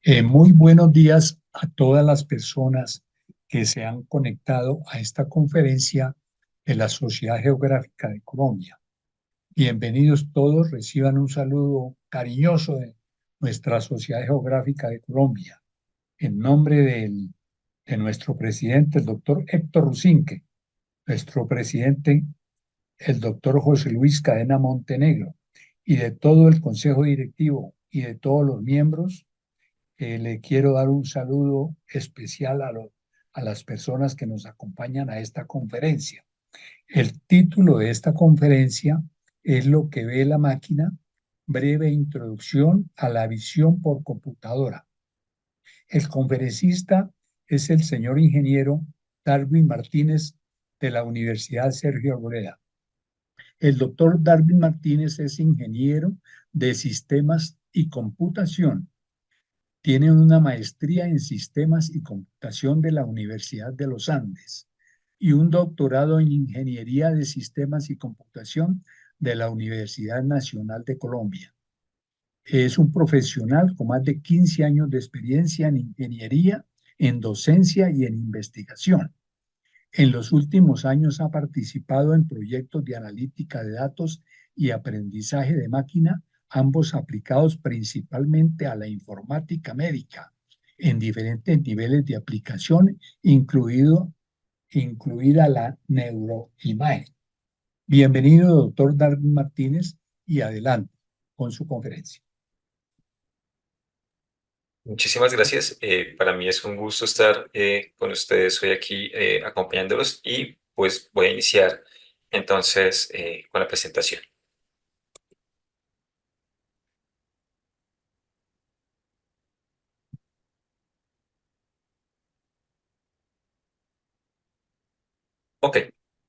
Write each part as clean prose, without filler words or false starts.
Muy buenos días a todas las personas que se han conectado a esta conferencia de la Sociedad Geográfica de Colombia. Bienvenidos todos, reciban un saludo cariñoso de nuestra Sociedad Geográfica de Colombia. En nombre de nuestro presidente, el doctor Héctor Rusinque, nuestro presidente, el doctor José Luis Cadena Montenegro, y de todo el Consejo Directivo y de todos los miembros. Le quiero dar un saludo especial a las personas que nos acompañan a esta conferencia. El título de esta conferencia es Lo que ve la máquina, breve introducción a la visión por computadora. El conferencista es el señor ingeniero Darwin Martínez de la Universidad Sergio Arboleda. El doctor Darwin Martínez es ingeniero de sistemas y computación. Tiene una maestría en sistemas y computación de la Universidad de los Andes y un doctorado en ingeniería de sistemas y computación de la Universidad Nacional de Colombia. Es un profesional con más de 15 años de experiencia en ingeniería, en docencia y en investigación. En los últimos años ha participado en proyectos de analítica de datos y aprendizaje de máquina, ambos aplicados principalmente a la informática médica, en diferentes niveles de aplicación, incluida la neuroimagen. Bienvenido, doctor Darwin Martínez, y adelante con su conferencia. Muchísimas gracias. Para mí es un gusto estar con ustedes hoy aquí acompañándolos y pues voy a iniciar entonces con la presentación. Ok,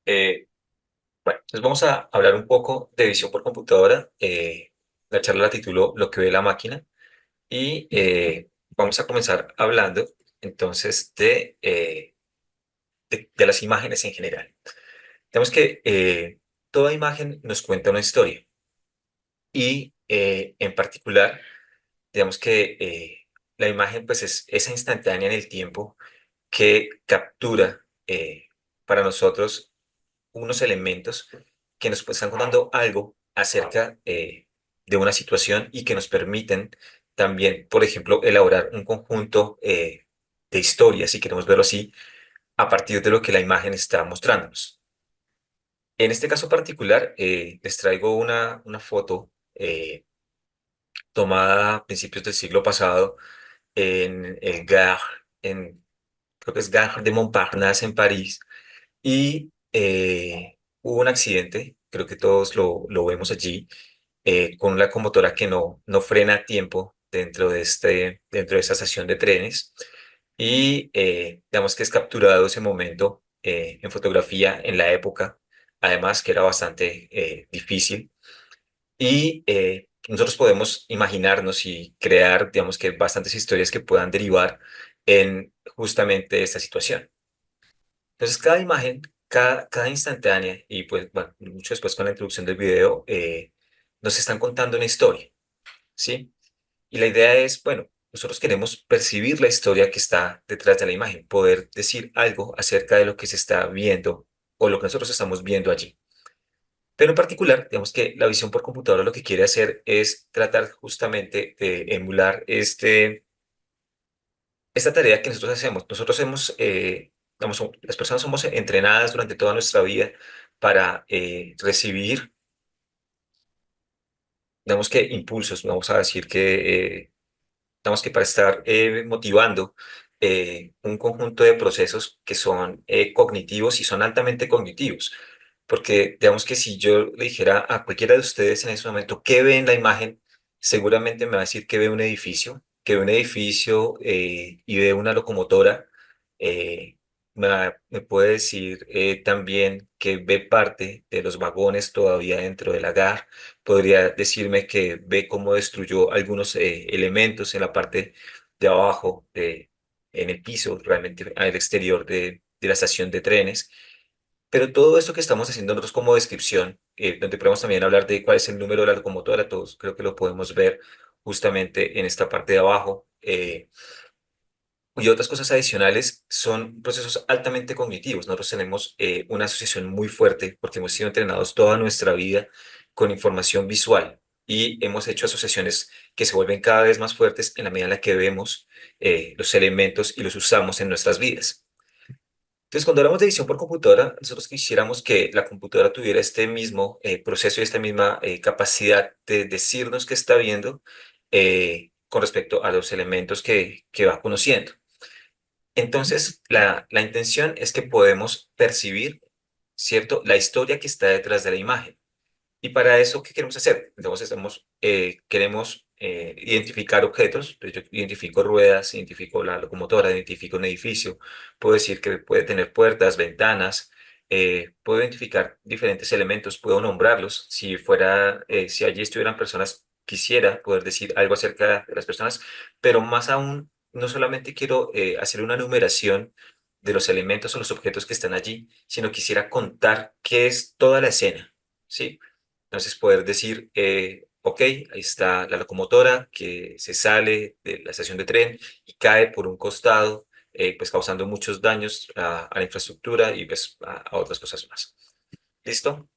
bueno, entonces vamos a hablar un poco de visión por computadora. La charla la titulo Lo que ve la máquina y vamos a comenzar hablando entonces de las imágenes en general. Tenemos que toda imagen nos cuenta una historia y en particular digamos que la imagen pues es esa instantánea en el tiempo que captura para nosotros unos elementos que nos pues, están contando algo acerca de una situación y que nos permiten también, por ejemplo, elaborar un conjunto de historias, si queremos verlo así, a partir de lo que la imagen está mostrándonos. En este caso particular, les traigo una foto tomada a principios del siglo pasado en el Gare, creo que es Gare de Montparnasse en París, y hubo un accidente, creo que todos lo vemos allí, con una locomotora que no frena a tiempo dentro de esta estación de trenes, y digamos que es capturado ese momento en fotografía en la época, además que era bastante difícil. Y nosotros podemos imaginarnos y crear, digamos que bastantes historias que puedan derivar en justamente esta situación. Entonces, cada imagen, cada instantánea, y pues, bueno, mucho después con la introducción del video, nos están contando una historia, ¿sí? Y la idea es, bueno, nosotros queremos percibir la historia que está detrás de la imagen, poder decir algo acerca de lo que se está viendo o lo que nosotros estamos viendo allí. Pero en particular, digamos que la visión por computadora lo que quiere hacer es tratar justamente de emular esta tarea que nosotros hacemos. Nosotros hemos, digamos, las personas somos entrenadas durante toda nuestra vida para recibir, digamos que impulsos, vamos a decir que, digamos que para estar motivando un conjunto de procesos que son cognitivos y son altamente cognitivos. Porque digamos que si yo le dijera a cualquiera de ustedes en ese momento qué ve en la imagen, seguramente me va a decir que ve un edificio y ve una locomotora. Me puede decir también que ve parte de los vagones todavía dentro del lagar. Podría decirme que ve cómo destruyó algunos elementos en la parte de abajo, en el piso, realmente al exterior de la estación de trenes. Pero todo esto que estamos haciendo nosotros como descripción, donde podemos también hablar de cuál es el número de la locomotora, todos creo que lo podemos ver justamente en esta parte de abajo, y otras cosas adicionales son procesos altamente cognitivos. Nosotros tenemos una asociación muy fuerte porque hemos sido entrenados toda nuestra vida con información visual y hemos hecho asociaciones que se vuelven cada vez más fuertes en la medida en la que vemos los elementos y los usamos en nuestras vidas. Entonces, cuando hablamos de edición por computadora, nosotros quisiéramos que la computadora tuviera este mismo proceso y esta misma capacidad de decirnos qué está viendo con respecto a los elementos que va conociendo. Entonces, la intención es que podemos percibir, ¿cierto?, la historia que está detrás de la imagen. Y para eso, ¿qué queremos hacer? Entonces, queremos identificar objetos. Entonces, yo identifico ruedas, identifico la locomotora, identifico un edificio. Puedo decir que puede tener puertas, ventanas. Puedo identificar diferentes elementos, puedo nombrarlos. Si allí estuvieran personas, quisiera poder decir algo acerca de las personas, pero más aún, no solamente quiero hacer una numeración de los elementos o los objetos que están allí, sino quisiera contar qué es toda la escena, ¿sí? Entonces poder decir, ok, ahí está la locomotora que se sale de la estación de tren y cae por un costado, pues causando muchos daños a la infraestructura y pues a otras cosas más. ¿Listo?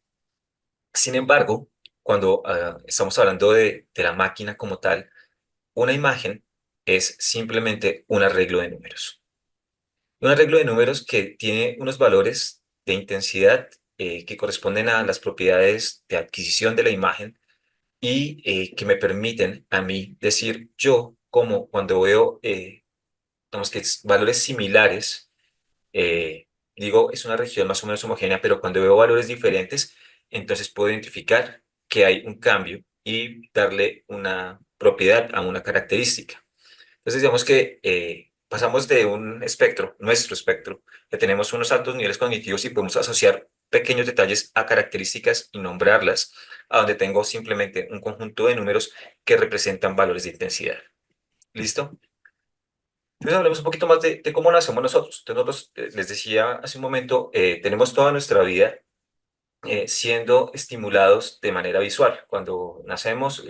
Sin embargo, cuando estamos hablando de la máquina como tal, una imagen es simplemente un arreglo de números. Un arreglo de números que tiene unos valores de intensidad que corresponden a las propiedades de adquisición de la imagen y que me permiten a mí decir yo como cuando veo, digamos que valores similares, digo, es una región más o menos homogénea, pero cuando veo valores diferentes, entonces puedo identificar que hay un cambio y darle una propiedad a una característica. Entonces, digamos que pasamos de un espectro, nuestro espectro, que tenemos unos altos niveles cognitivos y podemos asociar pequeños detalles a características y nombrarlas, a donde tengo simplemente un conjunto de números que representan valores de intensidad. ¿Listo? Entonces hablemos un poquito más de cómo lo hacemos nosotros. Entonces, nosotros, les decía hace un momento, tenemos toda nuestra vida siendo estimulados de manera visual. Cuando nacemos,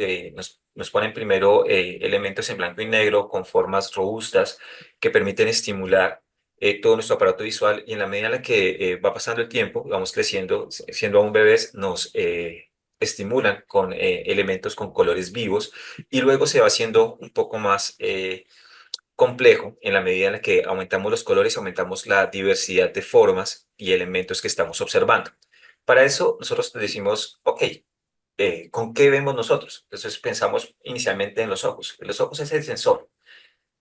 nos ponen primero elementos en blanco y negro con formas robustas que permiten estimular todo nuestro aparato visual y en la medida en la que va pasando el tiempo, vamos creciendo, siendo aún bebés, nos estimulan con elementos con colores vivos y luego se va haciendo un poco más complejo en la medida en la que aumentamos los colores, aumentamos la diversidad de formas y elementos que estamos observando. Para eso nosotros decimos, ok, ¿con qué vemos nosotros? Entonces pensamos inicialmente en los ojos. Los ojos es el sensor.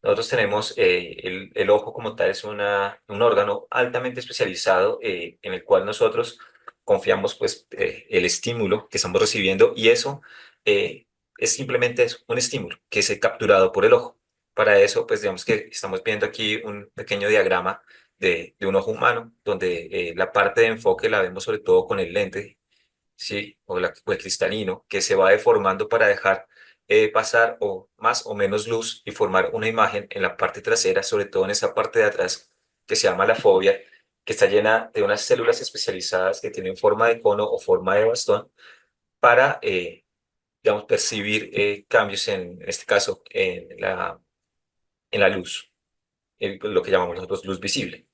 Nosotros tenemos el ojo como tal, es un órgano altamente especializado en el cual nosotros confiamos pues el estímulo que estamos recibiendo y eso eh, es simplemente eso, un estímulo que es capturado por el ojo. Para eso pues digamos que estamos viendo aquí un pequeño diagrama de un ojo humano donde la parte de enfoque la vemos sobre todo con el lente, ¿sí? O el cristalino, que se va deformando para dejar pasar o más o menos luz y formar una imagen en la parte trasera, sobre todo en esa parte de atrás que se llama la fobia, que está llena de unas células especializadas que tienen forma de cono o forma de bastón para, digamos, percibir cambios en este caso, en la luz, lo que llamamos nosotros luz visible.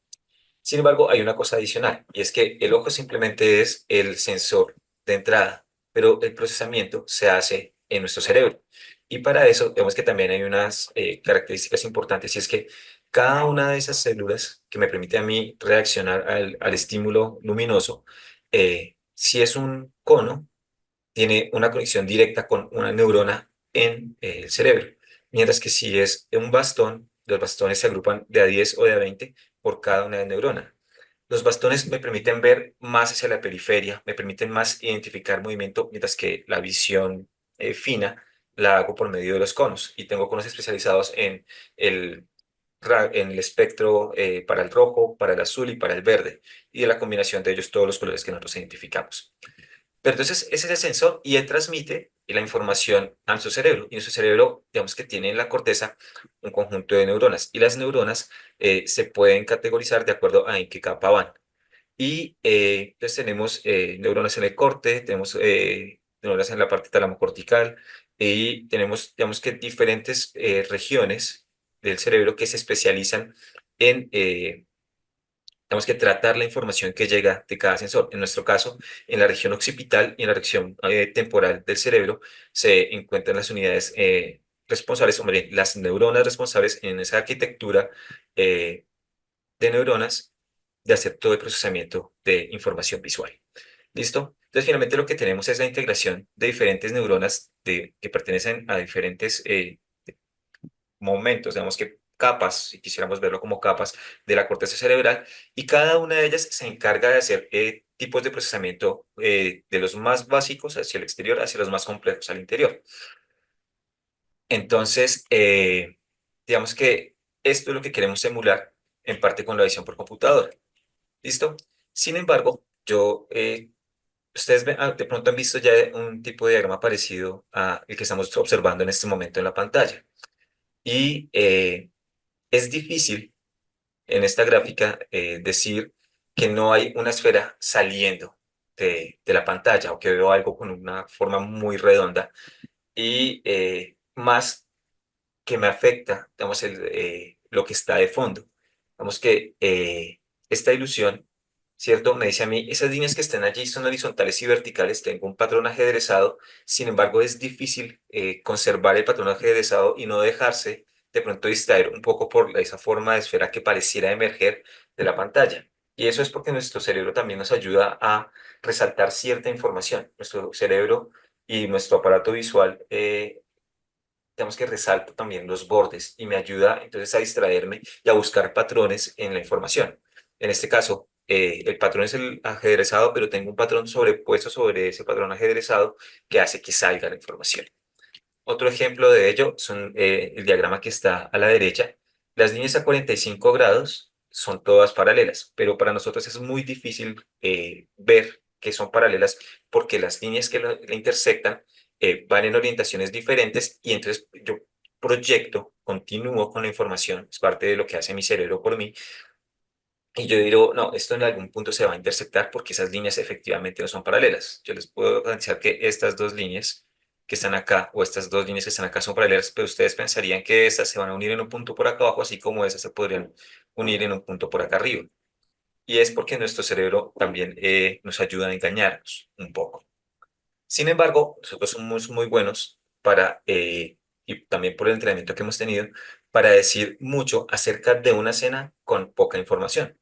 Sin embargo, hay una cosa adicional, y es que el ojo simplemente es el sensor de entrada, pero el procesamiento se hace en nuestro cerebro. Y para eso, vemos que también hay unas características importantes, y es que cada una de esas células que me permite a mí reaccionar al estímulo luminoso, si es un cono, tiene una conexión directa con una neurona en el cerebro, mientras que si es un bastón, los bastones se agrupan de a 10 o de a 20 por cada una de neurona. Los bastones me permiten ver más hacia la periferia, me permiten más identificar movimiento, mientras que la visión fina la hago por medio de los conos. Y tengo conos especializados el, en el espectro para el rojo, para el azul y para el verde, y de la combinación de ellos todos los colores que nosotros identificamos. Pero entonces ese es el sensor y él transmite la información a nuestro cerebro. Y nuestro cerebro, digamos que tiene en la corteza un conjunto de neuronas. Y las neuronas se pueden categorizar de acuerdo a en qué capa van. Y entonces tenemos neuronas en el corte, tenemos neuronas en la parte talamocortical y tenemos, digamos que diferentes regiones del cerebro que se especializan en, digamos que tratar la información que llega de cada sensor. En nuestro caso, en la región occipital y en la región temporal del cerebro se encuentran las unidades responsables, o más bien, las neuronas responsables en esa arquitectura eh, de neuronas de hacer todo el procesamiento de información visual. ¿Listo? Entonces, finalmente lo que tenemos es la integración de diferentes neuronas que pertenecen a diferentes momentos, digamos que capas, si quisiéramos verlo como capas de la corteza cerebral, y cada una de ellas se encarga de hacer tipos de procesamiento de los más básicos hacia el exterior, hacia los más complejos al interior. Entonces, digamos que esto es lo que queremos emular en parte con la visión por computadora. ¿Listo? Sin embargo, ustedes de pronto han visto ya un tipo de diagrama parecido a el que estamos observando en este momento en la pantalla. Y es difícil en esta gráfica decir que no hay una esfera saliendo de la pantalla o que veo algo con una forma muy redonda y más que me afecta, digamos, lo que está de fondo. Digamos que esta ilusión, ¿cierto? Me dice a mí, esas líneas que están allí son horizontales y verticales, tengo un patrón ajedrezado, sin embargo es difícil conservar el patrón ajedrezado y no dejarse de pronto distraer un poco por esa forma de esfera que pareciera emerger de la pantalla. Y eso es porque nuestro cerebro también nos ayuda a resaltar cierta información. Nuestro cerebro y nuestro aparato visual digamos que resalta también los bordes y me ayuda entonces a distraerme y a buscar patrones en la información. En este caso, el patrón es el ajedrezado, pero tengo un patrón sobrepuesto sobre ese patrón ajedrezado que hace que salga la información. Otro ejemplo de ello son el diagrama que está a la derecha. Las líneas a 45 grados son todas paralelas, pero para nosotros es muy difícil ver que son paralelas porque las líneas que la intersectan van en orientaciones diferentes y entonces yo proyecto, continúo con la información, es parte de lo que hace mi cerebro por mí, y yo digo, no, esto en algún punto se va a intersectar porque esas líneas efectivamente no son paralelas. Yo les puedo garantizar que estas dos líneas que están acá o estas dos líneas que están acá son paralelas, pero ustedes pensarían que estas se van a unir en un punto por acá abajo, así como esas se podrían unir en un punto por acá arriba. Y es porque nuestro cerebro también nos ayuda a engañarnos un poco. Sin embargo, nosotros somos muy buenos y también por el entrenamiento que hemos tenido, para decir mucho acerca de una escena con poca información.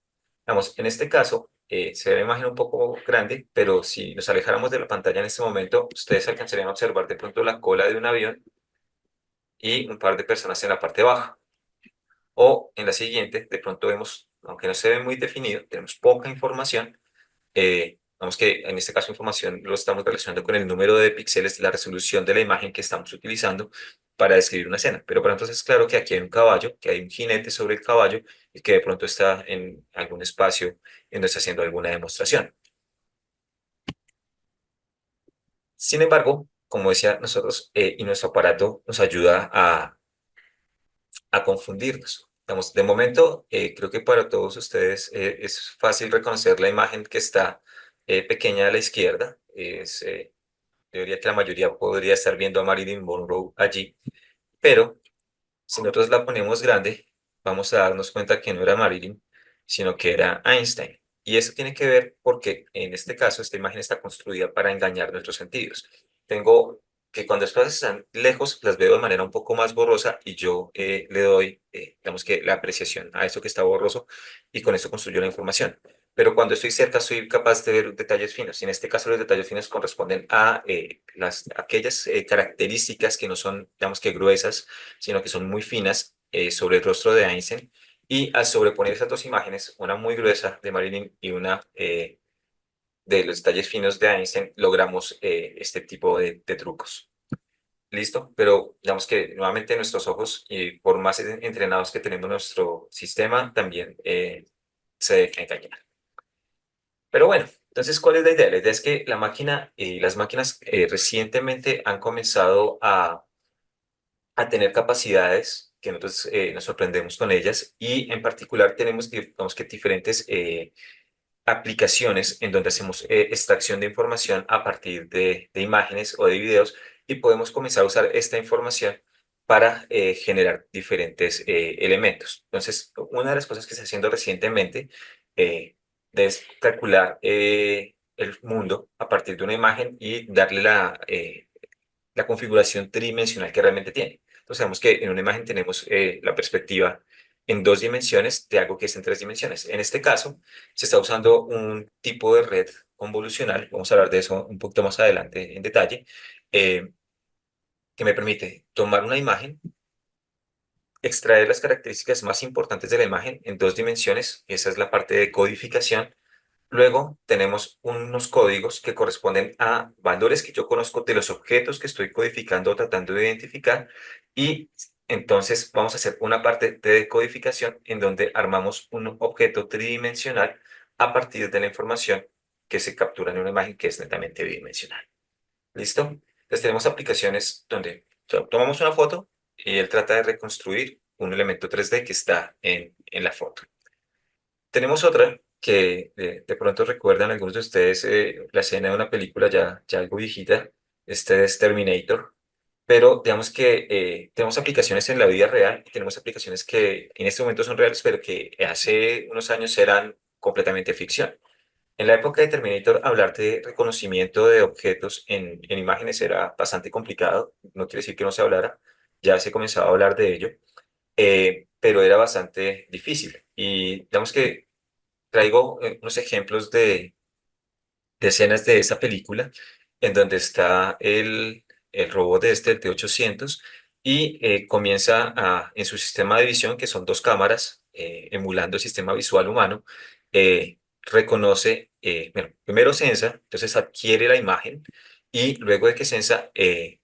Vamos, en este caso, se ve la imagen un poco grande, pero si nos alejáramos de la pantalla en este momento, ustedes alcanzarían a observar de pronto la cola de un avión y un par de personas en la parte baja. O en la siguiente, de pronto vemos, aunque no se ve muy definido, tenemos poca información, vamos que en este caso información lo estamos relacionando con el número de píxeles, la resolución de la imagen que estamos utilizando para describir una escena. Pero para entonces es claro que aquí hay un caballo, que hay un jinete sobre el caballo y que de pronto está en algún espacio en donde está haciendo alguna demostración. Sin embargo, como decía, nosotros y nuestro aparato nos ayuda a confundirnos. Digamos, de momento, creo que para todos ustedes es fácil reconocer la imagen que está pequeña a la izquierda. Yo diría que la mayoría podría estar viendo a Marilyn Monroe allí, pero si nosotros la ponemos grande, vamos a darnos cuenta que no era Marilyn, sino que era Einstein. Y eso tiene que ver porque en este caso esta imagen está construida para engañar nuestros sentidos. Tengo que cuando las cosas están lejos las veo de manera un poco más borrosa y yo le doy, digamos que la apreciación a eso que está borroso y con eso construyo la información. Pero cuando estoy cerca soy capaz de ver detalles finos. Y en este caso los detalles finos corresponden a aquellas características que no son, digamos que gruesas, sino que son muy finas sobre el rostro de Einstein. Y al sobreponer esas dos imágenes, una muy gruesa de Marilyn y una de los detalles finos de Einstein, logramos este tipo de trucos. ¿Listo? Pero digamos que nuevamente nuestros ojos, y por más entrenados que tenemos nuestro sistema, también se dejan engañar. Pero bueno, entonces, ¿cuál es la idea? La idea es que la máquina y las máquinas recientemente han comenzado a tener capacidades que nosotros nos sorprendemos con ellas y en particular tenemos, digamos que diferentes aplicaciones en donde hacemos extracción de información a partir de imágenes o de videos y podemos comenzar a usar esta información para generar diferentes elementos. Entonces, una de las cosas que está haciendo recientemente es calcular el mundo a partir de una imagen y darle la configuración tridimensional que realmente tiene. Entonces sabemos que en una imagen tenemos la perspectiva en dos dimensiones de algo que es en tres dimensiones. En este caso, se está usando un tipo de red convolucional, vamos a hablar de eso un poquito más adelante en detalle, eh, que me permite tomar una imagen, extraer las características más importantes de la imagen en dos dimensiones, esa es la parte de codificación. Luego tenemos unos códigos que corresponden a valores que yo conozco de los objetos que estoy codificando o tratando de identificar. Y entonces vamos a hacer una parte de decodificación en donde armamos un objeto tridimensional a partir de la información que se captura en una imagen que es netamente bidimensional. ¿Listo? Entonces tenemos aplicaciones donde tomamos una foto y él trata de reconstruir un elemento 3D que está en la foto. Tenemos otra que de pronto recuerdan algunos de ustedes la escena de una película ya algo viejita, este es Terminator, pero digamos que tenemos aplicaciones en la vida real y tenemos aplicaciones que en este momento son reales, pero que hace unos años eran completamente ficción. En la época de Terminator, hablar de reconocimiento de objetos en imágenes era bastante complicado, no quiere decir que no se hablara, ya se comenzaba a hablar de ello, pero era bastante difícil. Y digamos que traigo unos ejemplos de escenas de esa película en donde está el robot el T-800 y comienza en su sistema de visión, que son dos cámaras, emulando el sistema visual humano, reconoce, bueno, primero sensa, entonces adquiere la imagen y luego de que sensa,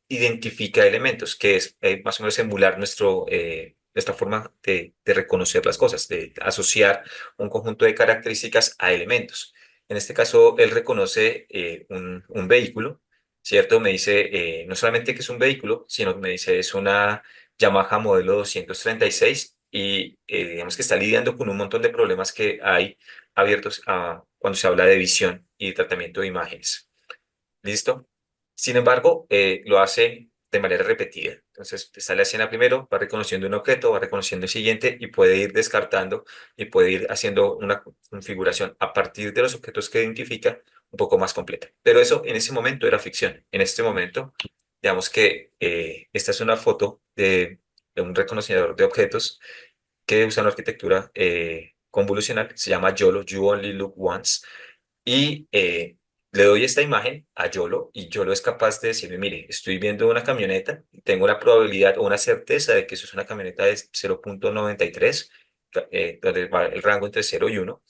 identifica elementos, que es más o menos emular nuestra forma de reconocer las cosas, de asociar un conjunto de características a elementos. En este caso, él reconoce un vehículo, ¿cierto? Me dice no solamente que es un vehículo, sino que me dice es una Yamaha modelo 236 y digamos que está lidiando con un montón de problemas que hay abiertos cuando se habla de visión y tratamiento de imágenes. ¿Listo? Sin embargo, lo hace de manera repetida. Entonces, está la escena primero, va reconociendo un objeto, va reconociendo el siguiente y puede ir descartando y puede ir haciendo una configuración a partir de los objetos que identifica un poco más completa. Pero eso en ese momento era ficción. En este momento, digamos que esta es una foto de un reconocedor de objetos que usa una arquitectura convolucional, se llama YOLO, You Only Look Once, y le doy esta imagen a Yolo y Yolo es capaz de decirme, mire, estoy viendo una camioneta, tengo la probabilidad o una certeza de que eso es una camioneta de 0.93, donde va el rango entre 0 y 1.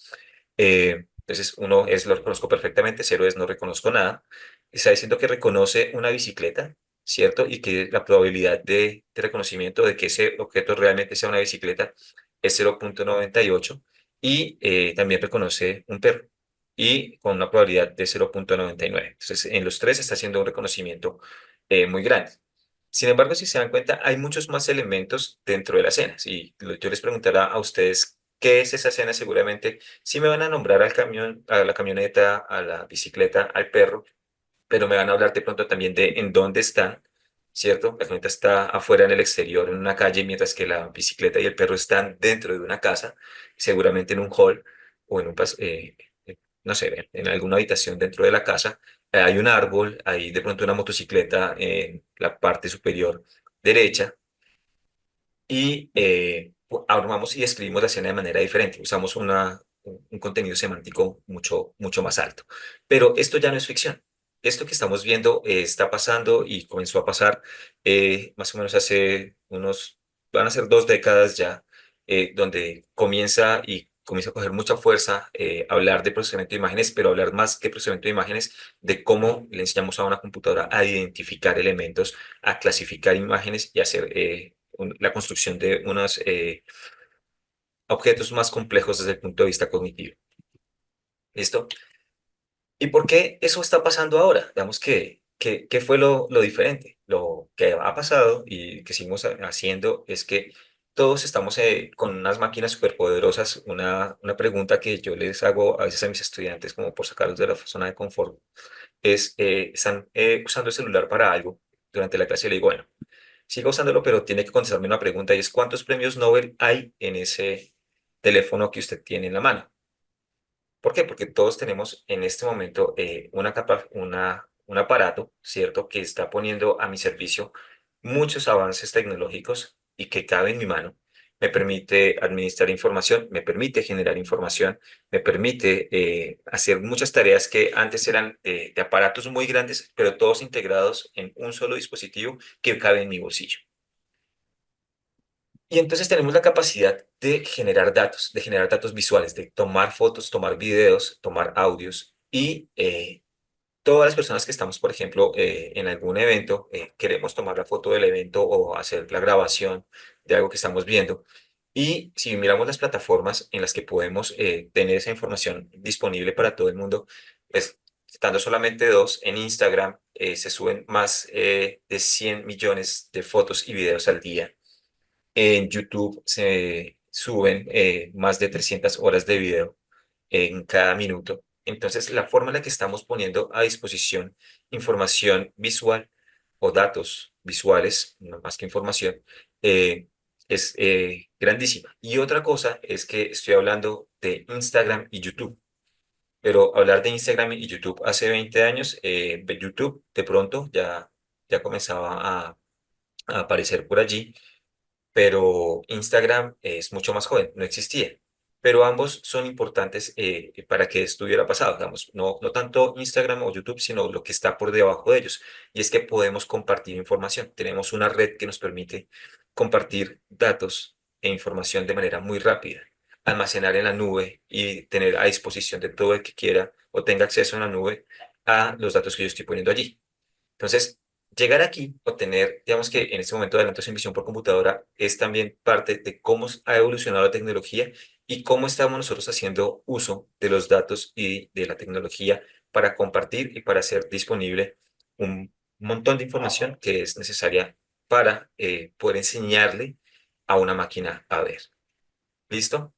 Entonces, uno es lo reconozco perfectamente, 0 es no reconozco nada. Está diciendo que reconoce una bicicleta, ¿cierto? Y que la probabilidad de reconocimiento de que ese objeto realmente sea una bicicleta es 0.98 y también reconoce un perro y con una probabilidad de 0.99. Entonces, en los tres está haciendo un reconocimiento muy grande. Sin embargo, si se dan cuenta, hay muchos más elementos dentro de la escena. Si yo les preguntara a ustedes qué es esa escena, seguramente sí me van a nombrar al camión, a la camioneta, a la bicicleta, al perro, pero me van a hablar de pronto también de en dónde están, ¿cierto? La camioneta está afuera en el exterior, en una calle, mientras que la bicicleta y el perro están dentro de una casa, seguramente en un hall o no sé, en alguna habitación dentro de la casa. Hay un árbol, hay de pronto una motocicleta en la parte superior derecha y armamos y escribimos la escena de manera diferente. Usamos un contenido semántico mucho más alto. Pero esto ya no es ficción. Esto que estamos viendo está pasando y comenzó a pasar más o menos van a ser 2 décadas ya, donde comienza a coger mucha fuerza hablar de procesamiento de imágenes, pero hablar más que procesamiento de imágenes, de cómo le enseñamos a una computadora a identificar elementos, a clasificar imágenes y hacer la construcción de unos objetos más complejos desde el punto de vista cognitivo. ¿Listo? ¿Y por qué eso está pasando ahora? Digamos ¿qué fue lo diferente? Lo que ha pasado y que seguimos haciendo es que todos estamos con unas máquinas superpoderosas. Una pregunta que yo les hago a veces a mis estudiantes como por sacarlos de la zona de confort es, ¿están usando el celular para algo? Durante la clase le digo, bueno, siga usándolo, pero tiene que contestarme una pregunta y es ¿cuántos premios Nobel hay en ese teléfono que usted tiene en la mano? ¿Por qué? Porque todos tenemos en este momento un aparato, ¿cierto?, que está poniendo a mi servicio muchos avances tecnológicos y que cabe en mi mano. Me permite administrar información, me permite generar información, me permite hacer muchas tareas que antes eran de aparatos muy grandes, pero todos integrados en un solo dispositivo que cabe en mi bolsillo. Y entonces tenemos la capacidad de generar datos visuales, de tomar fotos, tomar videos, tomar audios y todas las personas que estamos, por ejemplo, en algún evento, queremos tomar la foto del evento o hacer la grabación de algo que estamos viendo. Y si miramos las plataformas en las que podemos tener esa información disponible para todo el mundo, pues estando solamente dos, en Instagram se suben más de 100 millones de fotos y videos al día. En YouTube se suben más de 300 horas de video en cada minuto. Entonces, la forma en la que estamos poniendo a disposición información visual o datos visuales, no más que información, eh, es grandísima. Y otra cosa es que estoy hablando de Instagram y YouTube. Pero hablar de Instagram y YouTube hace 20 años, de YouTube de pronto ya comenzaba a aparecer por allí, pero Instagram es mucho más joven, no existía. Pero ambos son importantes para que esto hubiera pasado, digamos, no tanto Instagram o YouTube, sino lo que está por debajo de ellos. Y es que podemos compartir información. Tenemos una red que nos permite compartir datos e información de manera muy rápida, almacenar en la nube y tener a disposición de todo el que quiera o tenga acceso en la nube a los datos que yo estoy poniendo allí. Entonces, llegar aquí o tener, digamos que en este momento adelantos en visión por computadora es también parte de cómo ha evolucionado la tecnología y cómo estamos nosotros haciendo uso de los datos y de la tecnología para compartir y para hacer disponible un montón de información que es necesaria para poder enseñarle a una máquina a ver. ¿Listo?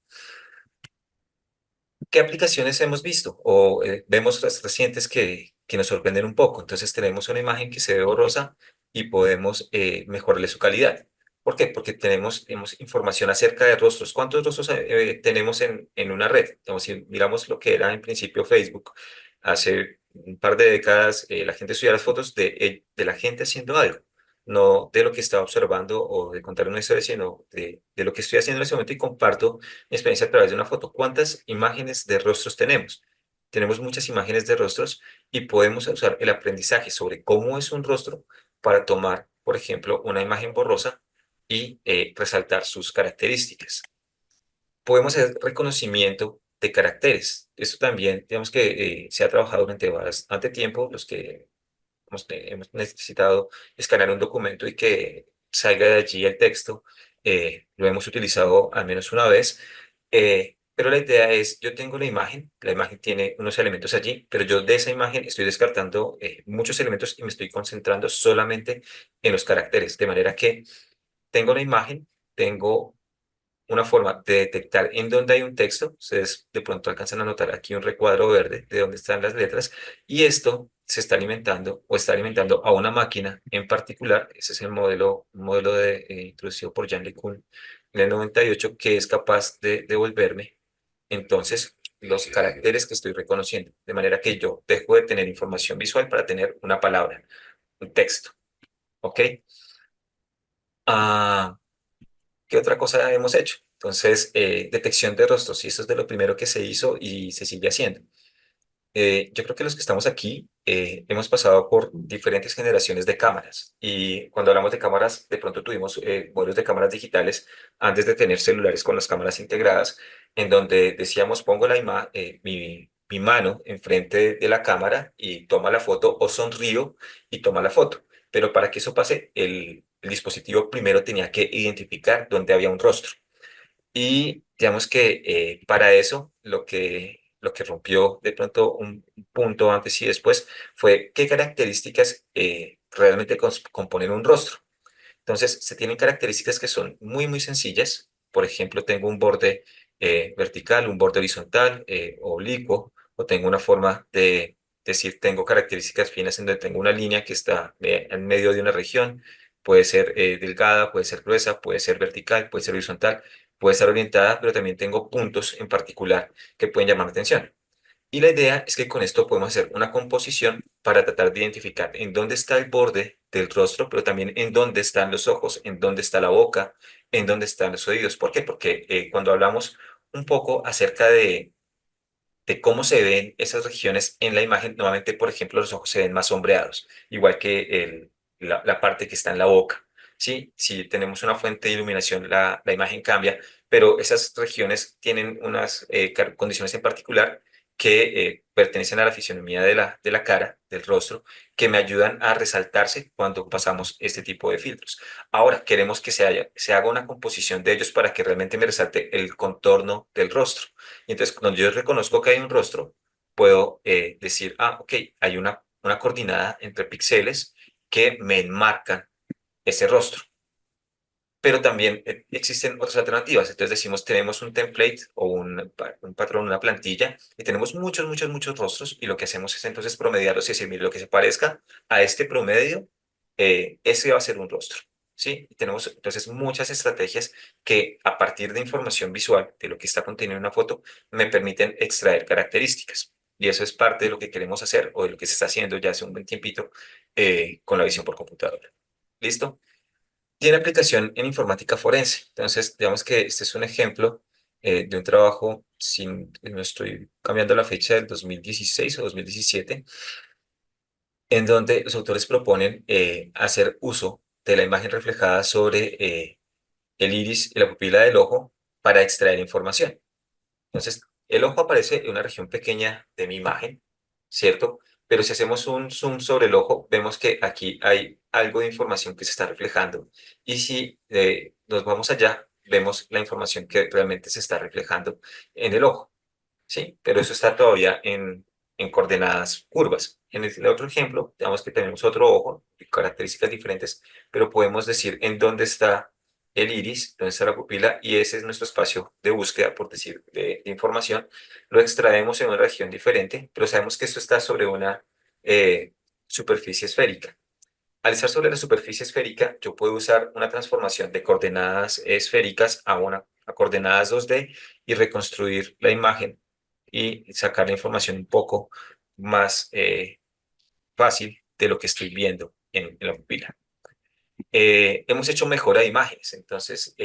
¿Qué aplicaciones hemos visto o vemos las recientes que nos sorprenden un poco? Entonces tenemos una imagen que se ve borrosa y podemos mejorarle su calidad. ¿Por qué? Porque tenemos información acerca de rostros. ¿Cuántos rostros tenemos en una red? Digamos, si miramos lo que era en principio Facebook, hace un par de décadas la gente subía las fotos de la gente haciendo algo, no de lo que estaba observando o de contar una historia, sino de lo que estoy haciendo en ese momento y comparto mi experiencia a través de una foto. ¿Cuántas imágenes de rostros tenemos? Tenemos muchas imágenes de rostros y podemos usar el aprendizaje sobre cómo es un rostro para tomar, por ejemplo, una imagen borrosa y resaltar sus características. Podemos hacer reconocimiento de caracteres. Esto también, digamos que se ha trabajado durante bastante tiempo. Los que hemos necesitado escanear un documento y que salga de allí el texto. Lo hemos utilizado al menos una vez, pero la idea es, yo tengo la imagen tiene unos elementos allí, pero yo de esa imagen estoy descartando muchos elementos y me estoy concentrando solamente en los caracteres, de manera que tengo la imagen, tengo una forma de detectar en dónde hay un texto. Ustedes de pronto alcanzan a notar aquí un recuadro verde de dónde están las letras y esto se está alimentando o está alimentando a una máquina en particular. Ese es el modelo introducido por Jean LeCun en el 98 que es capaz de devolverme entonces los caracteres que estoy reconociendo. De manera que yo dejo de tener información visual para tener una palabra, un texto. ¿Ok? Ah, ¿qué otra cosa hemos hecho? Entonces, detección de rostros, y eso es de lo primero que se hizo y se sigue haciendo. Yo creo que los que estamos aquí hemos pasado por diferentes generaciones de cámaras y cuando hablamos de cámaras, de pronto tuvimos modelos de cámaras digitales antes de tener celulares con las cámaras integradas, en donde decíamos, pongo mi mano enfrente de la cámara y toma la foto o sonrío y toma la foto. Pero para que eso pase, el dispositivo primero tenía que identificar dónde había un rostro. Y digamos que para eso lo que rompió de pronto un punto antes y después fue qué características realmente componen un rostro. Entonces, se tienen características que son muy, muy sencillas. Por ejemplo, tengo un borde vertical, un borde horizontal, oblicuo, o tengo una forma de decir, tengo características finas en donde tengo una línea que está en medio de una región. Puede ser delgada, puede ser gruesa, puede ser vertical, puede ser horizontal, puede estar orientada, pero también tengo puntos en particular que pueden llamar la atención. Y la idea es que con esto podemos hacer una composición para tratar de identificar en dónde está el borde del rostro, pero también en dónde están los ojos, en dónde está la boca, en dónde están los oídos. ¿Por qué? Porque cuando hablamos un poco acerca de cómo se ven esas regiones en la imagen, nuevamente, por ejemplo, los ojos se ven más sombreados, igual que la parte que está en la boca. ¿Sí? Si tenemos una fuente de iluminación, la imagen cambia, pero esas regiones tienen unas condiciones en particular que pertenecen a la fisionomía de la cara, del rostro, que me ayudan a resaltarse cuando pasamos este tipo de filtros. Ahora, queremos que se haga una composición de ellos para que realmente me resalte el contorno del rostro. Y entonces, cuando yo reconozco que hay un rostro, puedo decir, ah, ok, hay una coordinada entre píxeles que me enmarcan ese rostro. Pero también existen otras alternativas. Entonces decimos, tenemos un template o un patrón, una plantilla, y tenemos muchos rostros, y lo que hacemos es entonces promediarlos y decir, mire, lo que se parezca a este promedio, ese va a ser un rostro. ¿Sí? Y tenemos entonces muchas estrategias que a partir de información visual, de lo que está contenido en una foto, me permiten extraer características. Y eso es parte de lo que queremos hacer o de lo que se está haciendo ya hace un buen tiempito con la visión por computadora. ¿Listo? Tiene aplicación en informática forense. Entonces, digamos que este es un ejemplo de un trabajo, no estoy cambiando la fecha, del 2016 o 2017, en donde los autores proponen hacer uso de la imagen reflejada sobre el iris y la pupila del ojo para extraer información. Entonces, el ojo aparece en una región pequeña de mi imagen, ¿cierto? Pero si hacemos un zoom sobre el ojo, vemos que aquí hay algo de información que se está reflejando. Y si nos vamos allá, vemos la información que realmente se está reflejando en el ojo, ¿sí? Pero eso está todavía en coordenadas curvas. En el otro ejemplo, digamos que tenemos otro ojo, características diferentes, pero podemos decir en dónde está el iris, dónde está la pupila, y ese es nuestro espacio de búsqueda, por decir, de información. Lo extraemos en una región diferente, pero sabemos que esto está sobre una superficie esférica. Al estar sobre la superficie esférica, yo puedo usar una transformación de coordenadas esféricas a coordenadas 2D y reconstruir la imagen y sacar la información un poco más fácil de lo que estoy viendo en la pupila. Hemos hecho mejora de imágenes, entonces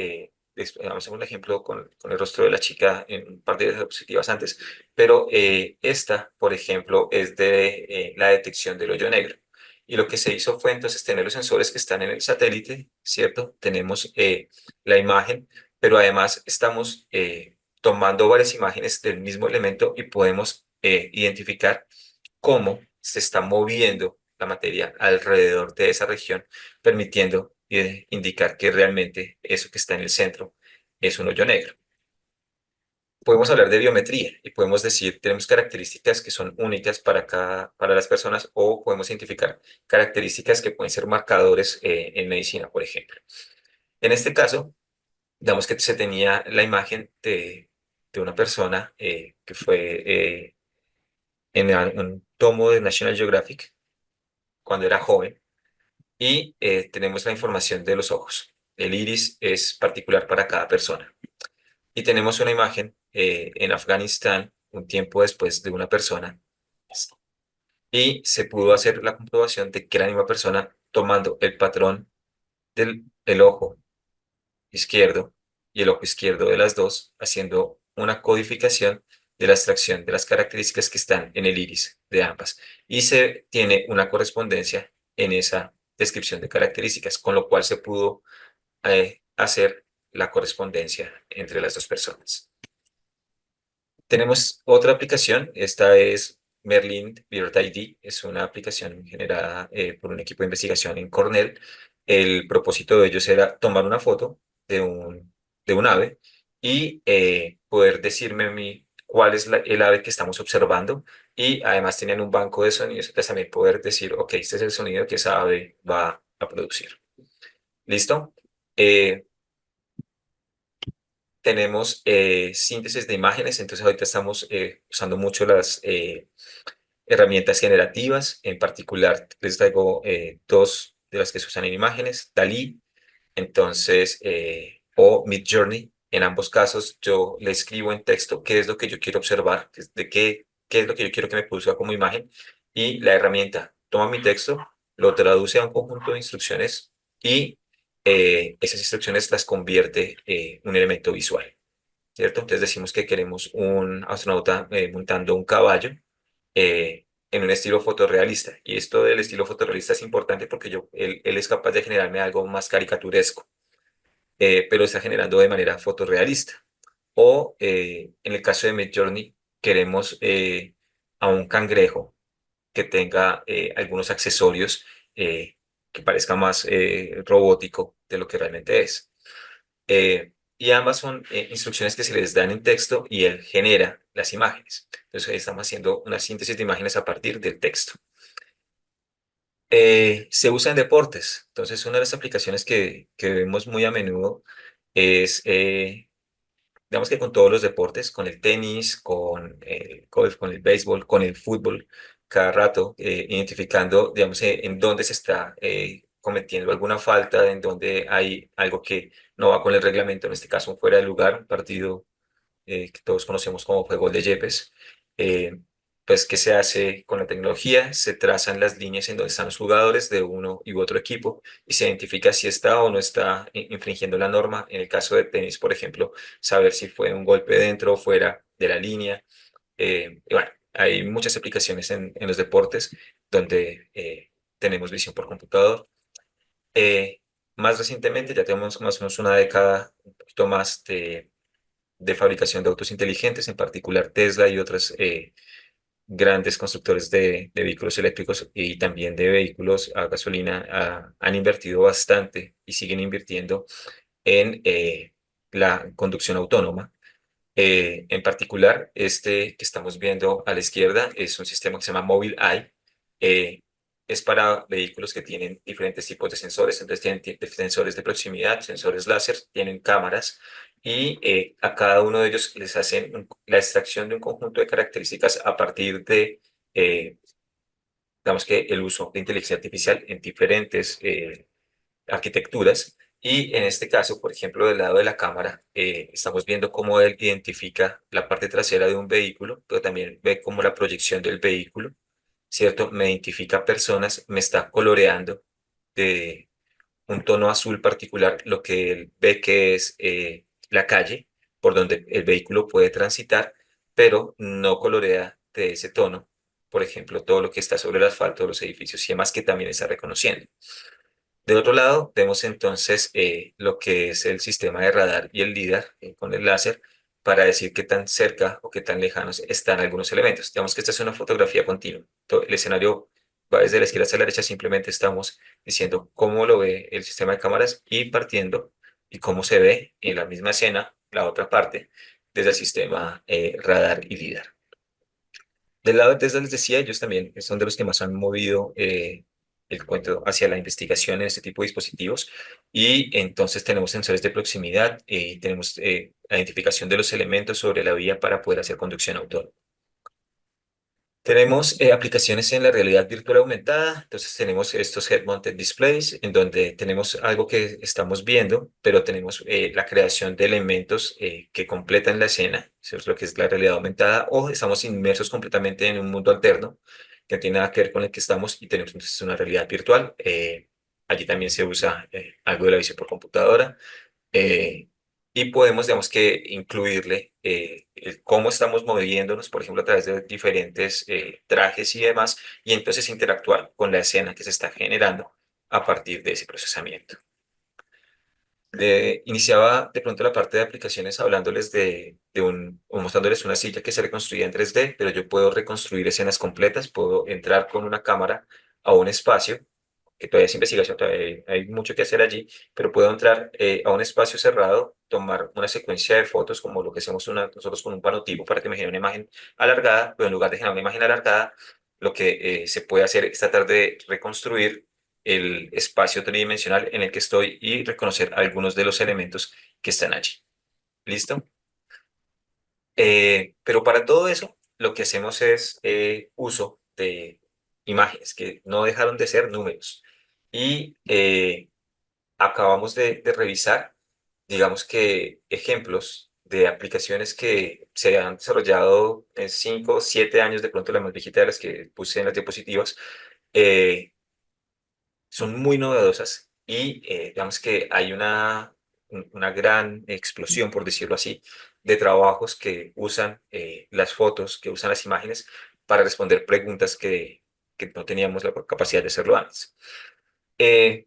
vamos a hacer un ejemplo con el rostro de la chica en un par de diapositivas antes, pero esta, por ejemplo, es de la detección del hoyo negro. Y lo que se hizo fue entonces tener los sensores que están en el satélite, ¿cierto? Tenemos la imagen, pero además estamos tomando varias imágenes del mismo elemento y podemos identificar cómo se está moviendo la materia alrededor de esa región, permitiendo indicar que realmente eso que está en el centro es un hoyo negro. Podemos hablar de biometría y podemos decir, tenemos características que son únicas para las personas, o podemos identificar características que pueden ser marcadores en medicina, por ejemplo. En este caso, digamos que se tenía la imagen de una persona que fue en un tomo de National Geographic cuando era joven, y tenemos la información de los ojos. El iris es particular para cada persona. Y tenemos una imagen en Afganistán un tiempo después de una persona, y se pudo hacer la comprobación de que era la misma persona tomando el patrón del ojo izquierdo y el ojo izquierdo de las dos, haciendo una codificación de la extracción de las características que están en el iris de ambas. Y se tiene una correspondencia en esa descripción de características, con lo cual se pudo hacer la correspondencia entre las dos personas. Tenemos otra aplicación, esta es Merlin Beard ID, es una aplicación generada por un equipo de investigación en Cornell. El propósito de ellos era tomar una foto de un ave y poder decirme a mí cuál es el ave que estamos observando, y además tenían un banco de sonidos, entonces también poder decir, ok, este es el sonido que esa ave va a producir. ¿Listo? Tenemos síntesis de imágenes, entonces ahorita estamos usando mucho las herramientas generativas. En particular, les traigo dos de las que se usan en imágenes, DALL-E, entonces, o Midjourney. En ambos casos, yo le escribo en texto qué es lo que yo quiero observar, qué es lo que yo quiero que me produzca como imagen, y la herramienta toma mi texto, lo traduce a un conjunto de instrucciones y esas instrucciones las convierte en un elemento visual, ¿cierto? Entonces decimos que queremos un astronauta montando un caballo en un estilo fotorrealista. Y esto del estilo fotorrealista es importante porque él es capaz de generarme algo más caricaturesco, pero está generando de manera fotorrealista. O en el caso de Midjourney, queremos a un cangrejo que tenga algunos accesorios que parezca más robótico de lo que realmente es. Y ambas son instrucciones que se les dan en texto y él genera las imágenes. Entonces ahí estamos haciendo una síntesis de imágenes a partir del texto. Se usa en deportes. Entonces una de las aplicaciones que vemos muy a menudo es, digamos que con todos los deportes, con el tenis, con el golf, con el béisbol, con el fútbol, cada rato identificando, digamos, en dónde se está cometiendo alguna falta, en dónde hay algo que no va con el reglamento, en este caso un fuera de lugar, un partido que todos conocemos como juego de Yepes. eh, pues, ¿qué se hace con la tecnología? Se trazan las líneas en donde están los jugadores de uno y otro equipo y se identifica si está o no está infringiendo la norma. En el caso de tenis, por ejemplo, saber si fue un golpe dentro o fuera de la línea. Y bueno, hay muchas aplicaciones en los deportes donde tenemos visión por computador. Eh, Más recientemente, ya tenemos más o menos una década, un poquito más de fabricación de autos inteligentes, en particular Tesla y otros grandes constructores de vehículos eléctricos y también de vehículos a gasolina, han invertido bastante y siguen invirtiendo en la conducción autónoma. En particular, este que estamos viendo a la izquierda es un sistema que se llama Mobileye. Eh, es para vehículos que tienen diferentes tipos de sensores. Entonces, tienen sensores de proximidad, sensores láser, tienen cámaras y a cada uno de ellos les hacen la extracción de un conjunto de características a partir de, digamos que, el uso de inteligencia artificial en diferentes arquitecturas. Y en este caso, por ejemplo, del lado de la cámara, estamos viendo cómo él identifica la parte trasera de un vehículo, pero también ve como la proyección del vehículo, ¿cierto? Me identifica personas, me está coloreando de un tono azul particular, lo que él ve que es la calle por donde el vehículo puede transitar, pero no colorea de ese tono, por ejemplo, todo lo que está sobre el asfalto, los edificios y demás que también está reconociendo. Del otro lado, vemos entonces lo que es el sistema de radar y el LIDAR con el láser para decir qué tan cerca o qué tan lejanos están algunos elementos. Digamos que esta es una fotografía continua. El escenario va desde la izquierda hacia la derecha, simplemente estamos diciendo cómo lo ve el sistema de cámaras y partiendo y cómo se ve en la misma escena la otra parte desde el sistema radar y LIDAR. Del lado de Tesla les decía, ellos también son de los que más han movido el cuento hacia la investigación en este tipo de dispositivos. Y entonces tenemos sensores de proximidad y tenemos identificación de los elementos sobre la vía para poder hacer conducción autónoma. Tenemos aplicaciones en la realidad virtual aumentada, entonces tenemos estos head-mounted displays en donde tenemos algo que estamos viendo, pero tenemos la creación de elementos que completan la escena, eso es lo que es la realidad aumentada, o estamos inmersos completamente en un mundo alterno que no tiene nada que ver con el que estamos y tenemos entonces una realidad virtual. Allí también se usa algo de la visión por computadora. Eh, y podemos, digamos que, incluirle el cómo estamos moviéndonos, por ejemplo, a través de diferentes trajes y demás, y entonces interactuar con la escena que se está generando a partir de ese procesamiento. Iniciaba de pronto la parte de aplicaciones hablándoles o mostrándoles una silla que se reconstruía en 3D, pero yo puedo reconstruir escenas completas, puedo entrar con una cámara a un espacio que todavía es investigación, todavía hay mucho que hacer allí, pero puedo entrar a un espacio cerrado, tomar una secuencia de fotos como lo que hacemos nosotros con un panotipo para que me genere una imagen alargada, pero en lugar de generar una imagen alargada, lo que se puede hacer es tratar de reconstruir el espacio tridimensional en el que estoy y reconocer algunos de los elementos que están allí. ¿Listo? Pero para todo eso, lo que hacemos es uso de imágenes que no dejaron de ser números. y acabamos de revisar, digamos que ejemplos de aplicaciones que se han desarrollado en 5 o 7 años, de pronto la más viejita de las que puse en las diapositivas, eh, son muy novedosas y digamos que hay una gran explosión, por decirlo así, de trabajos que usan las fotos, que usan las imágenes para responder preguntas que no teníamos la capacidad de hacerlo antes. Eh,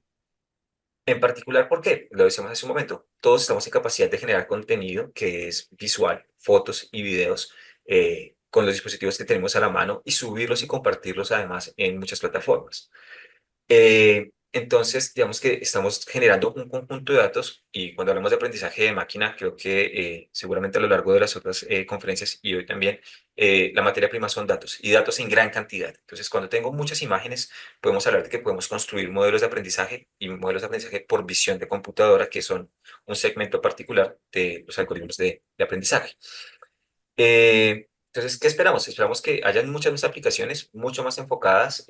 en particular, ¿por qué? Lo decíamos hace un momento, todos estamos en capacidad de generar contenido que es visual, fotos y videos con los dispositivos que tenemos a la mano y subirlos y compartirlos además en muchas plataformas. Entonces, digamos que estamos generando un conjunto de datos y cuando hablamos de aprendizaje de máquina, creo que seguramente a lo largo de las otras conferencias y hoy también, la materia prima son datos y datos en gran cantidad. Entonces, cuando tengo muchas imágenes, podemos hablar de que podemos construir modelos de aprendizaje y modelos de aprendizaje por visión de computadora, que son un segmento particular de los algoritmos de aprendizaje. Entonces, ¿qué esperamos? Esperamos que hayan muchas más aplicaciones, mucho más enfocadas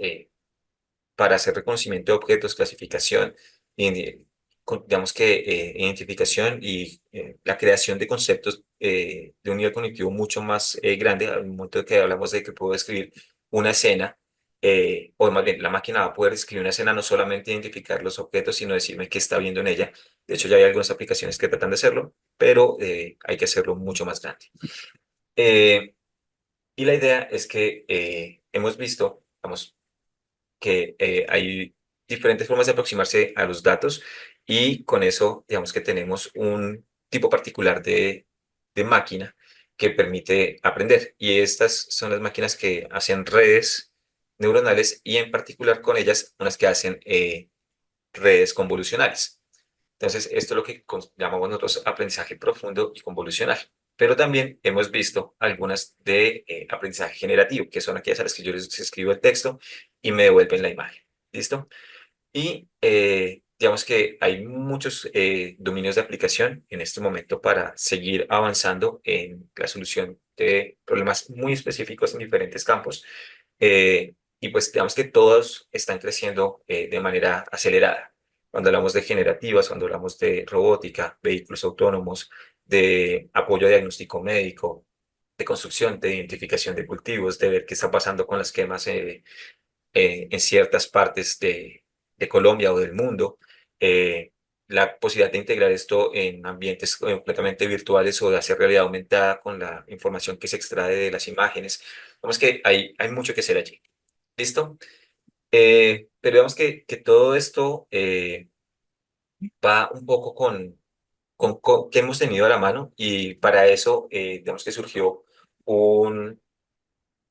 para hacer reconocimiento de objetos, clasificación, digamos que identificación y la creación de conceptos de un nivel cognitivo mucho más grande. Al momento que hablamos de que puedo describir una escena, o más bien la máquina va a poder describir una escena, no solamente identificar los objetos, sino decirme qué está viendo en ella. De hecho, ya hay algunas aplicaciones que tratan de hacerlo, pero hay que hacerlo mucho más grande. Eh, y la idea es que hemos visto, vamos, que hay diferentes formas de aproximarse a los datos y con eso, digamos que tenemos un tipo particular de máquina que permite aprender. Y estas son las máquinas que hacen redes neuronales y en particular con ellas unas que hacen redes convolucionales. Entonces, esto es lo que llamamos nosotros aprendizaje profundo y convolucional. Pero también hemos visto algunas de aprendizaje generativo, que son aquellas a las que yo les escribo el texto y me devuelven la imagen. ¿Listo? Y digamos que hay muchos dominios de aplicación en este momento para seguir avanzando en la solución de problemas muy específicos en diferentes campos. Y pues digamos que todos están creciendo de manera acelerada. Cuando hablamos de generativas, cuando hablamos de robótica, vehículos autónomos, de apoyo a diagnóstico médico, de construcción, de identificación de cultivos, de ver qué está pasando con las quemas en ciertas partes de Colombia o del mundo, la posibilidad de integrar esto en ambientes completamente virtuales o de hacer realidad aumentada con la información que se extrae de las imágenes. Vemos que hay mucho que hacer allí. ¿Listo? Pero digamos que todo esto va un poco con qué hemos tenido a la mano y para eso, digamos que surgió un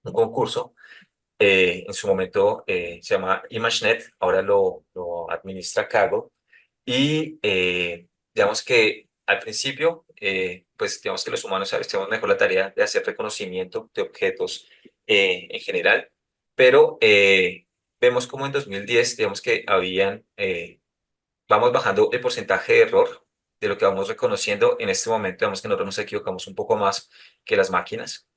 concurso en su momento se llama ImageNet, ahora lo administra Kaggle. Y digamos que al principio, pues digamos que los humanos a veces tenemos mejor la tarea de hacer reconocimiento de objetos en general, pero vemos como en 2010, digamos que vamos bajando el porcentaje de error de lo que vamos reconociendo. En este momento, digamos que nosotros nos equivocamos un poco más que las máquinas.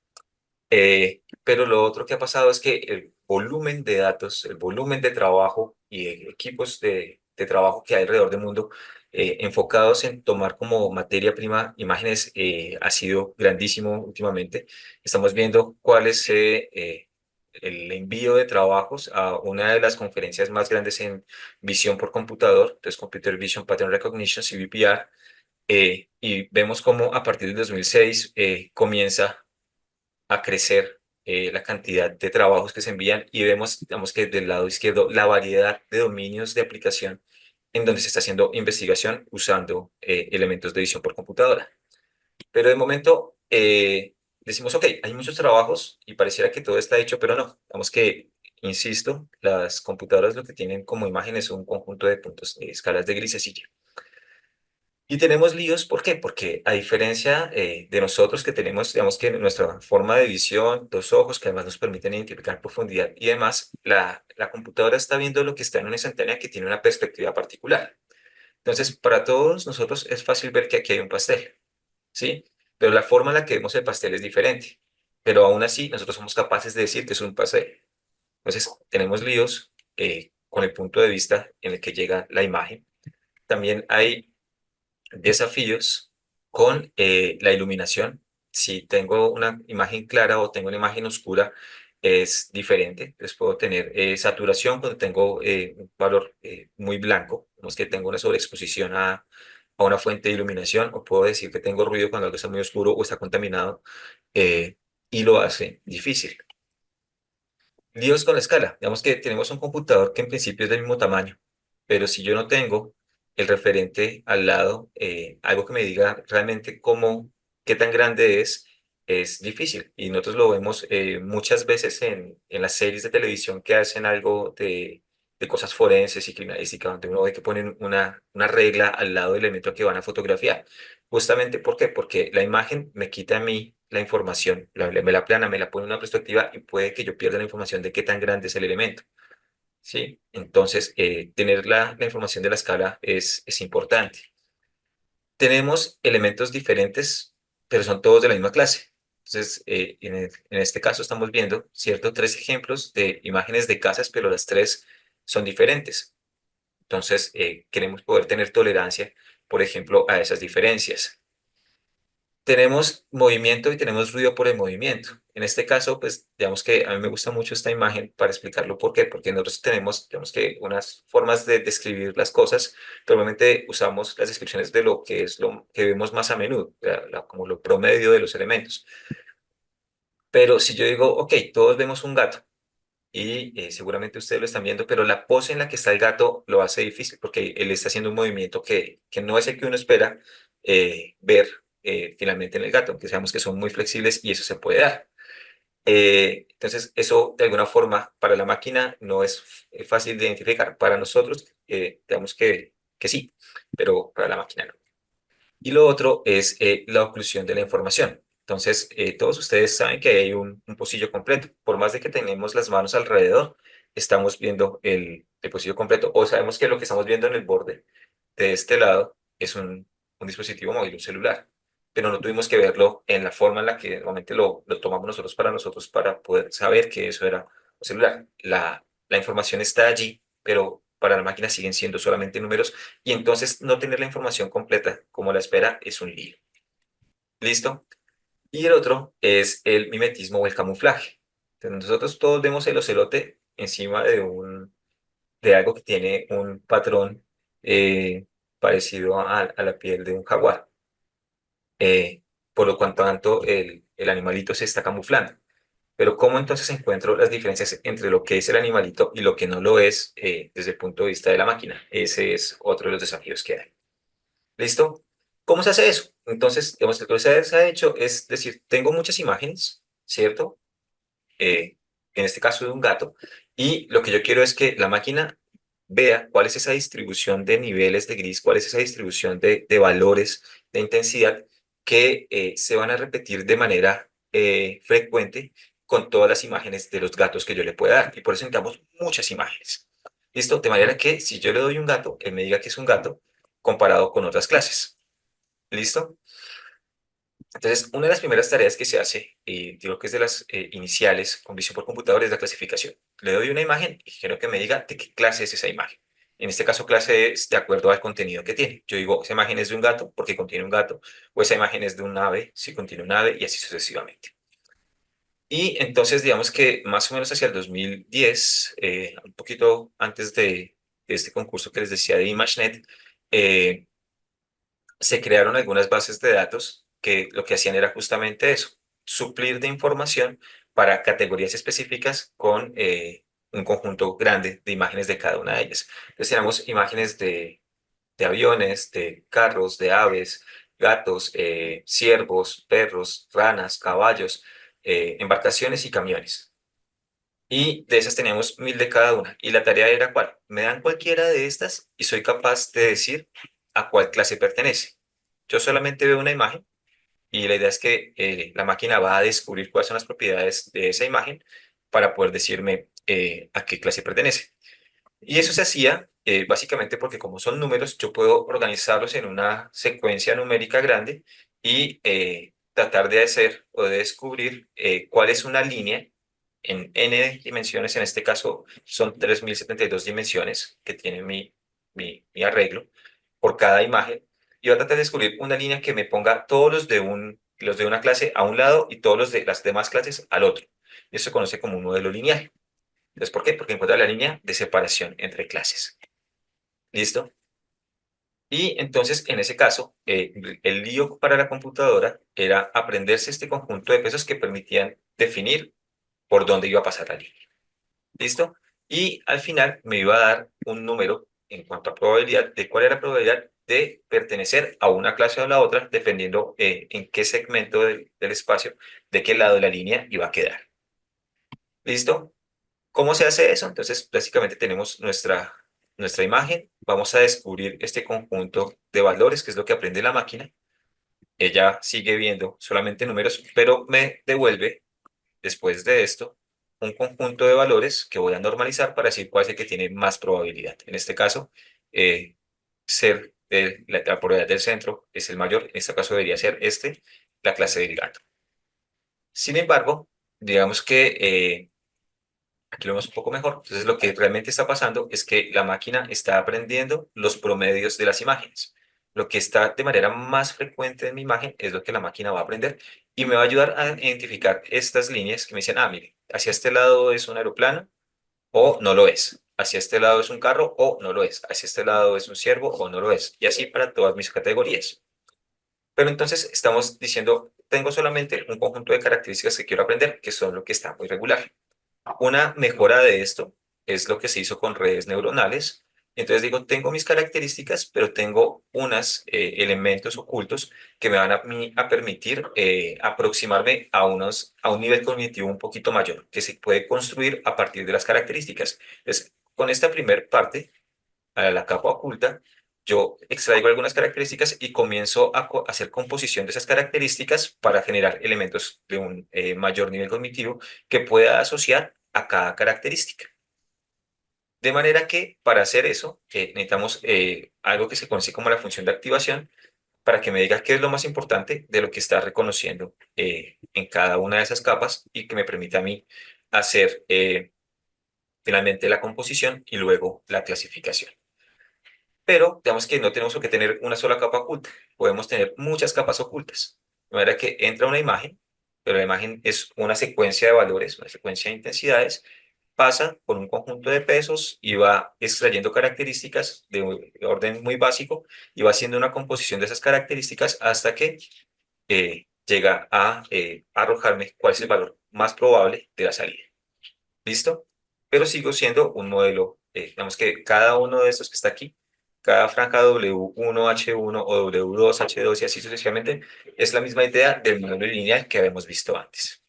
Pero lo otro que ha pasado es que el volumen de datos, el volumen de trabajo y de equipos de trabajo que hay alrededor del mundo enfocados en tomar como materia prima imágenes ha sido grandísimo últimamente. Estamos viendo cuál es el envío de trabajos a una de las conferencias más grandes en visión por computador, entonces Computer Vision Pattern Recognition, CVPR, y vemos cómo a partir del 2006 comienza a crecer la cantidad de trabajos que se envían y vemos, digamos que del lado izquierdo, la variedad de dominios de aplicación en donde se está haciendo investigación usando elementos de visión por computadora. Pero de momento decimos, ok, hay muchos trabajos y pareciera que todo está hecho, pero no. Digamos que, insisto, las computadoras lo que tienen como imagen es un conjunto de puntos, de escalas de grisecilla. Y tenemos líos, ¿por qué? Porque a diferencia de nosotros que tenemos, digamos que nuestra forma de visión, dos ojos que además nos permiten identificar profundidad y demás, la computadora está viendo lo que está en una instantánea que tiene una perspectiva particular. Entonces, para todos nosotros es fácil ver que aquí hay un pastel, ¿sí? Pero la forma en la que vemos el pastel es diferente. Pero aún así, nosotros somos capaces de decir que es un pastel. Entonces, tenemos líos con el punto de vista en el que llega la imagen. También hay desafíos con la iluminación. Si tengo una imagen clara o tengo una imagen oscura, es diferente. Entonces puedo tener saturación cuando tengo un valor muy blanco, no es que tengo una sobreexposición a una fuente de iluminación, o puedo decir que tengo ruido cuando algo está muy oscuro o está contaminado, eh, y lo hace difícil. Líos con la escala. Digamos que tenemos un computador que en principio es del mismo tamaño, pero si yo no tengo el referente al lado, algo que me diga realmente qué tan grande es difícil. Y nosotros lo vemos muchas veces en las series de televisión que hacen algo de cosas forenses y criminalística, donde uno ve que ponen una regla al lado del elemento que van a fotografiar. Justamente, ¿por qué? Porque la imagen me quita a mí la información, me la plana, me la pone en una perspectiva y puede que yo pierda la información de qué tan grande es el elemento, ¿sí? Entonces, tener la información de la escala es importante. Tenemos elementos diferentes, pero son todos de la misma clase. Entonces, en este caso estamos viendo, ¿cierto? Tres ejemplos de imágenes de casas, pero las tres son diferentes. Entonces, queremos poder tener tolerancia, por ejemplo, a esas diferencias. Tenemos movimiento y tenemos ruido por el movimiento. En este caso, pues, digamos que a mí me gusta mucho esta imagen para explicarlo por qué, porque nosotros tenemos, digamos que unas formas de describir las cosas, pero normalmente usamos las descripciones de lo que es lo que vemos más a menudo, como lo promedio de los elementos. Pero si yo digo, ok, todos vemos un gato, y seguramente ustedes lo están viendo, pero la pose en la que está el gato lo hace difícil porque él está haciendo un movimiento que no es el que uno espera ver finalmente en el gato, aunque sabemos que son muy flexibles y eso se puede dar. Entonces, eso de alguna forma para la máquina no es fácil de identificar. Para nosotros, digamos que sí, pero para la máquina no. Y lo otro es la oclusión de la información. Entonces, todos ustedes saben que hay un pocillo completo. Por más de que tenemos las manos alrededor, estamos viendo el pocillo completo. O sabemos que lo que estamos viendo en el borde de este lado es un dispositivo móvil, un celular. Pero no tuvimos que verlo en la forma en la que normalmente lo tomamos nosotros para poder saber que eso era un celular. La información está allí, pero para la máquina siguen siendo solamente números y entonces no tener la información completa como la espera es un lío. ¿Listo? Y el otro es el mimetismo o el camuflaje. Entonces nosotros todos vemos el ocelote encima de algo que tiene un patrón eh, parecido a la piel de un jaguar. Eh, por lo cual tanto el animalito se está camuflando. Pero ¿cómo entonces encuentro las diferencias entre lo que es el animalito y lo que no lo es desde el punto de vista de la máquina? Ese es otro de los desafíos que hay. ¿Listo? ¿Cómo se hace eso? Entonces, digamos, lo que se ha hecho es decir, tengo muchas imágenes, ¿cierto? En este caso de un gato, y lo que yo quiero es que la máquina vea cuál es esa distribución de niveles de gris, cuál es esa distribución de valores de intensidad que se van a repetir de manera frecuente con todas las imágenes de los gatos que yo le pueda dar. Y por eso necesitamos muchas imágenes. ¿Listo? De manera que si yo le doy un gato, él me diga que es un gato comparado con otras clases. ¿Listo? Entonces, una de las primeras tareas que se hace, y digo que es de las iniciales con visión por computador, es la clasificación. Le doy una imagen y quiero que me diga de qué clase es esa imagen. En este caso, clase es de acuerdo al contenido que tiene. Yo digo, esa imagen es de un gato porque contiene un gato, o esa imagen es de un ave si contiene un ave, y así sucesivamente. Y entonces, digamos que más o menos hacia el 2010, un poquito antes de este concurso que les decía de ImageNet, eh, se crearon algunas bases de datos que lo que hacían era justamente eso, suplir de información para categorías específicas con un conjunto grande de imágenes de cada una de ellas. Entonces tenemos imágenes de aviones, de carros, de aves, gatos, ciervos, perros, ranas, caballos, embarcaciones y camiones. Y de esas teníamos 1000 de cada una. Y la tarea era cuál. Me dan cualquiera de estas y soy capaz de decir a cuál clase pertenece. Yo solamente veo una imagen y la idea es que la máquina va a descubrir cuáles son las propiedades de esa imagen para poder decirme a qué clase pertenece. Y eso se hacía básicamente porque como son números, yo puedo organizarlos en una secuencia numérica grande y tratar de hacer o de descubrir cuál es una línea en n dimensiones, en este caso son 3072 dimensiones que tiene mi arreglo por cada imagen, y voy a tratar de descubrir una línea que me ponga todos los de una clase a un lado y todos los de las demás clases al otro. Y eso se conoce como un modelo lineal. Entonces, ¿por qué? Porque encuentra la línea de separación entre clases. ¿Listo? Y entonces, en ese caso, el lío para la computadora era aprenderse este conjunto de pesos que permitían definir por dónde iba a pasar la línea. ¿Listo? Y al final me iba a dar un número en cuanto a probabilidad de cuál era la probabilidad de pertenecer a una clase o a la otra, dependiendo en qué segmento del espacio, de qué lado de la línea iba a quedar. ¿Listo? ¿Cómo se hace eso? Entonces, básicamente tenemos nuestra imagen. Vamos a descubrir este conjunto de valores, que es lo que aprende la máquina. Ella sigue viendo solamente números, pero me devuelve, después de esto, un conjunto de valores que voy a normalizar para decir cuál es el que tiene más probabilidad. En este caso, la probabilidad del centro es el mayor. En este caso debería ser la clase del gato. Sin embargo, digamos que aquí lo vemos un poco mejor. Entonces, lo que realmente está pasando es que la máquina está aprendiendo los promedios de las imágenes. Lo que está de manera más frecuente en mi imagen es lo que la máquina va a aprender y me va a ayudar a identificar estas líneas que me dicen, ah, mire, hacia este lado es un aeroplano o no lo es. Hacia este lado es un carro o no lo es. Hacia este lado es un ciervo o no lo es. Y así para todas mis categorías. Pero entonces estamos diciendo, tengo solamente un conjunto de características que quiero aprender, que son lo que está muy regular. Una mejora de esto es lo que se hizo con redes neuronales. Entonces digo, tengo mis características, pero tengo unos elementos ocultos que me van a permitir aproximarme a un nivel cognitivo un poquito mayor, que se puede construir a partir de las características. Entonces, con esta primera parte, a la capa oculta, yo extraigo algunas características y comienzo a hacer composición de esas características para generar elementos de un mayor nivel cognitivo que pueda asociar a cada característica. De manera que para hacer eso necesitamos algo que se conoce como la función de activación para que me diga qué es lo más importante de lo que está reconociendo en cada una de esas capas y que me permita a mí hacer finalmente la composición y luego la clasificación. Pero digamos que no tenemos por qué tener una sola capa oculta, podemos tener muchas capas ocultas. De manera que entra una imagen, pero la imagen es una secuencia de valores, una secuencia de intensidades, pasa por un conjunto de pesos y va extrayendo características de orden muy básico y va haciendo una composición de esas características hasta que llega a arrojarme cuál es el valor más probable de la salida. ¿Listo? Pero sigo siendo un modelo, digamos que cada uno de estos que está aquí, cada franja W1H1 o W2H2 y así sucesivamente, es la misma idea del modelo lineal que habíamos visto antes.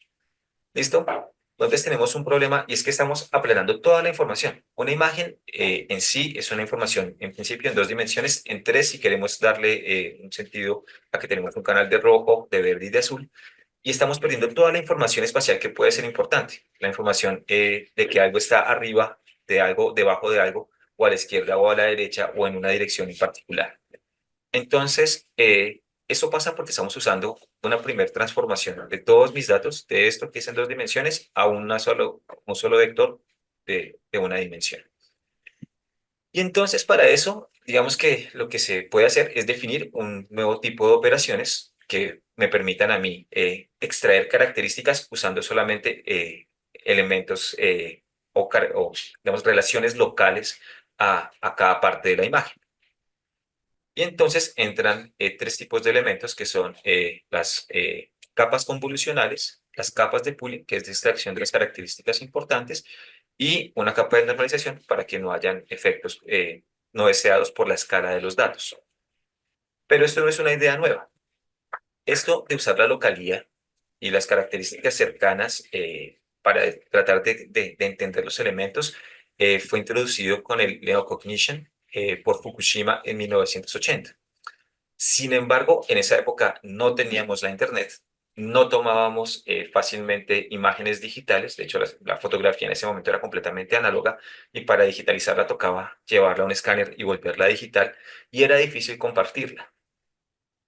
¿Listo? Entonces tenemos un problema y es que estamos aplanando toda la información. Una imagen en sí es una información en principio en dos dimensiones, en tres si queremos darle un sentido a que tenemos un canal de rojo, de verde y de azul, y estamos perdiendo toda la información espacial que puede ser importante. La información de que algo está arriba de algo, debajo de algo, o a la izquierda o a la derecha, o en una dirección en particular. Entonces, eso pasa porque estamos usando una primera transformación de todos mis datos, de esto que es en dos dimensiones, a un solo vector de una dimensión. Y entonces para eso, digamos que lo que se puede hacer es definir un nuevo tipo de operaciones que me permitan a mí extraer características usando solamente elementos digamos, relaciones locales a cada parte de la imagen. Y entonces entran tres tipos de elementos que son las capas convolucionales, las capas de pooling, que es de extracción de las características importantes, y una capa de normalización para que no hayan efectos no deseados por la escala de los datos. Pero esto no es una idea nueva. Esto de usar la localía y las características cercanas para tratar de entender los elementos fue introducido con el Neocognition por Fukushima en 1980. Sin embargo, en esa época no teníamos la internet, no tomábamos fácilmente imágenes digitales, de hecho la fotografía en ese momento era completamente análoga y para digitalizarla tocaba llevarla a un escáner y volverla digital y era difícil compartirla.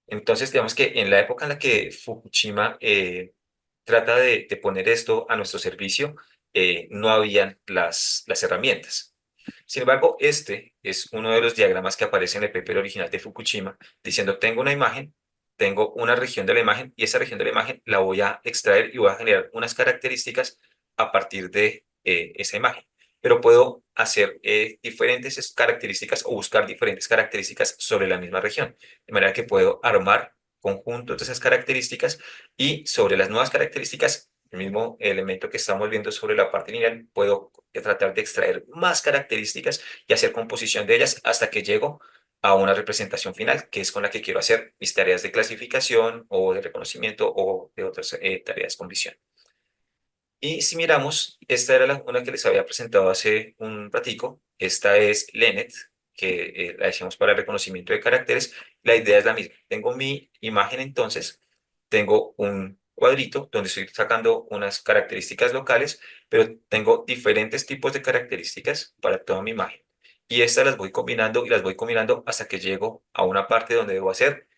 Entonces, digamos que en la época en la que Fukushima trata de poner esto a nuestro servicio, no habían las herramientas. Sin embargo, este es uno de los diagramas que aparece en el paper original de Fukushima, diciendo tengo una imagen, tengo una región de la imagen y esa región de la imagen la voy a extraer y voy a generar unas características a partir de esa imagen. Pero puedo hacer diferentes características o buscar diferentes características sobre la misma región. De manera que puedo armar conjuntos de esas características y sobre las nuevas características, el mismo elemento que estamos viendo sobre la parte lineal, puedo tratar de extraer más características y hacer composición de ellas hasta que llego a una representación final, que es con la que quiero hacer mis tareas de clasificación o de reconocimiento o de otras tareas con visión. Y si miramos, esta era una que les había presentado hace un ratico. Esta es Lenet, que la decíamos para reconocimiento de caracteres. La idea es la misma. Tengo mi imagen entonces, tengo un cuadrito donde estoy sacando unas características locales, pero tengo diferentes tipos de características para toda mi imagen. Y estas las voy combinando y las voy combinando hasta que llego a una parte donde debo hacer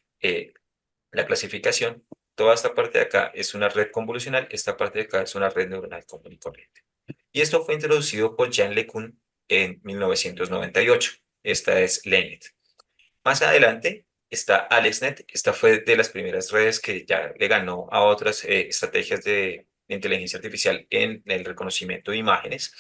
la clasificación. Toda esta parte de acá es una red convolucional, esta parte de acá es una red neuronal común y corriente. Y esto fue introducido por Jean LeCun en 1998. Esta es LeNet. Más adelante está AlexNet. Esta fue de las primeras redes que ya le ganó a otras estrategias de inteligencia artificial en el reconocimiento de imágenes.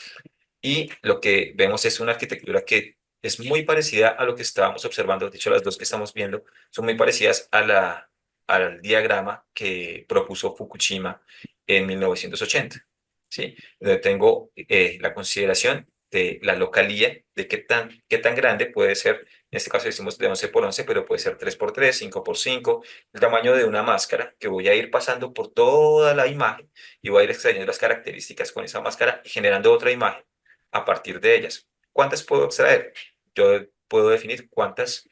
Y lo que vemos es una arquitectura que es muy parecida a lo que estábamos observando. De hecho, las dos que estamos viendo son muy parecidas al diagrama que propuso Fukushima en 1980. ¿Sí? Donde tengo la consideración de la localía, de qué tan grande puede ser. En este caso decimos de 11 por 11, pero puede ser 3 por 3, 5 por 5, el tamaño de una máscara que voy a ir pasando por toda la imagen y voy a ir extrayendo las características con esa máscara y generando otra imagen a partir de ellas. ¿Cuántas puedo extraer? Yo puedo definir cuántas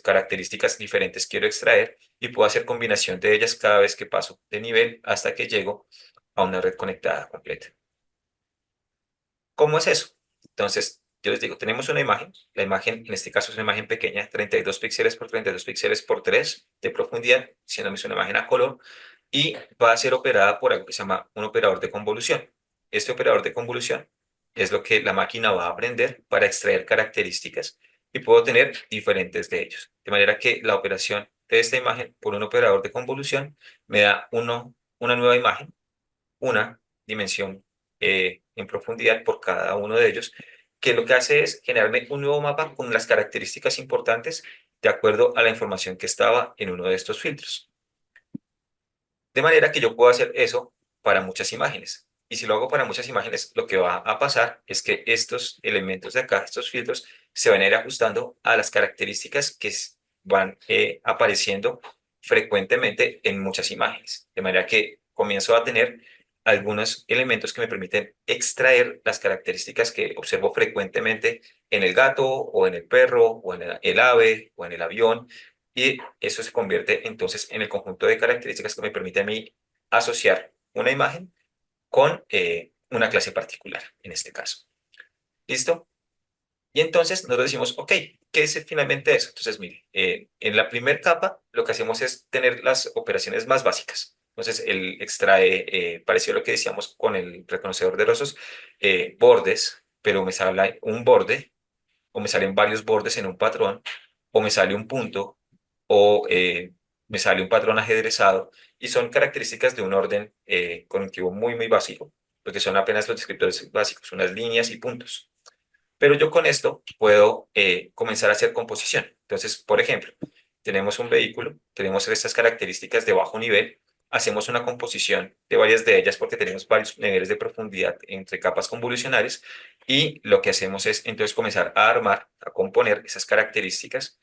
características diferentes quiero extraer y puedo hacer combinación de ellas cada vez que paso de nivel hasta que llego a una red conectada completa. ¿Cómo es eso? Entonces, yo les digo, tenemos una imagen. La imagen, en este caso, es una imagen pequeña, 32 píxeles por 32 píxeles por 3 de profundidad, siendo es una imagen a color, y va a ser operada por algo que se llama un operador de convolución. Este operador de convolución es lo que la máquina va a aprender para extraer características y puedo tener diferentes de ellos. De manera que la operación de esta imagen por un operador de convolución me da una nueva imagen, una dimensión en profundidad por cada uno de ellos, que lo que hace es generarme un nuevo mapa con las características importantes de acuerdo a la información que estaba en uno de estos filtros. De manera que yo puedo hacer eso para muchas imágenes. Y si lo hago para muchas imágenes, lo que va a pasar es que estos elementos de acá, estos filtros, se van a ir ajustando a las características que van apareciendo frecuentemente en muchas imágenes. De manera que comienzo a tener algunos elementos que me permiten extraer las características que observo frecuentemente en el gato o en el perro o en el ave o en el avión, y eso se convierte entonces en el conjunto de características que me permite a mí asociar una imagen con una clase particular, en este caso. ¿Listo? Y entonces nosotros decimos, ok, ¿qué es finalmente eso? Entonces, mire, en la primera capa lo que hacemos es tener las operaciones más básicas. Entonces, él extrae, parecido a lo que decíamos con el reconocedor de rostros, bordes, pero me sale un borde, o me salen varios bordes en un patrón, o me sale un punto, o me sale un patrón ajedrezado, y son características de un orden cognitivo muy, muy básico, porque son apenas los descriptores básicos, unas líneas y puntos. Pero yo con esto puedo comenzar a hacer composición. Entonces, por ejemplo, tenemos un vehículo, tenemos estas características de bajo nivel, hacemos una composición de varias de ellas porque tenemos varios niveles de profundidad entre capas convolucionales, y lo que hacemos es entonces comenzar a armar, a componer esas características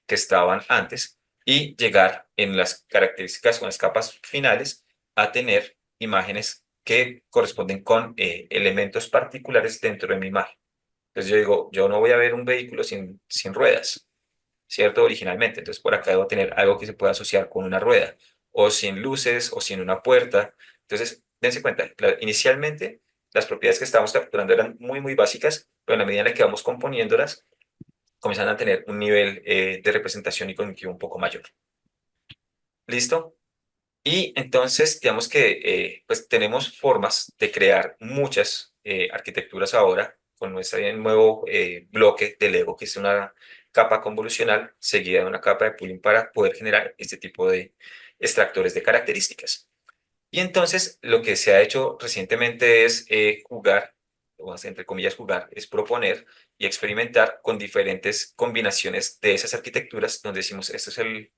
que estaban antes y llegar en las características con las capas finales a tener imágenes que corresponden con elementos particulares dentro de mi imagen. Entonces yo digo, yo no voy a ver un vehículo sin ruedas, ¿cierto? Originalmente. Entonces por acá debo tener algo que se pueda asociar con una rueda, o sin luces, o sin una puerta. Entonces, dense cuenta, inicialmente las propiedades que estábamos capturando eran muy, muy básicas, pero en la medida en la que vamos componiéndolas, comienzan a tener un nivel de representación y cognitivo un poco mayor. ¿Listo? Y entonces, digamos que pues tenemos formas de crear muchas arquitecturas ahora con nuestro nuevo bloque de Lego, que es una capa convolucional seguida de una capa de pooling para poder generar este tipo de extractores de características. Y entonces lo que se ha hecho recientemente es jugar, o entre comillas jugar, es proponer y experimentar con diferentes combinaciones de esas arquitecturas, donde decimos, esto es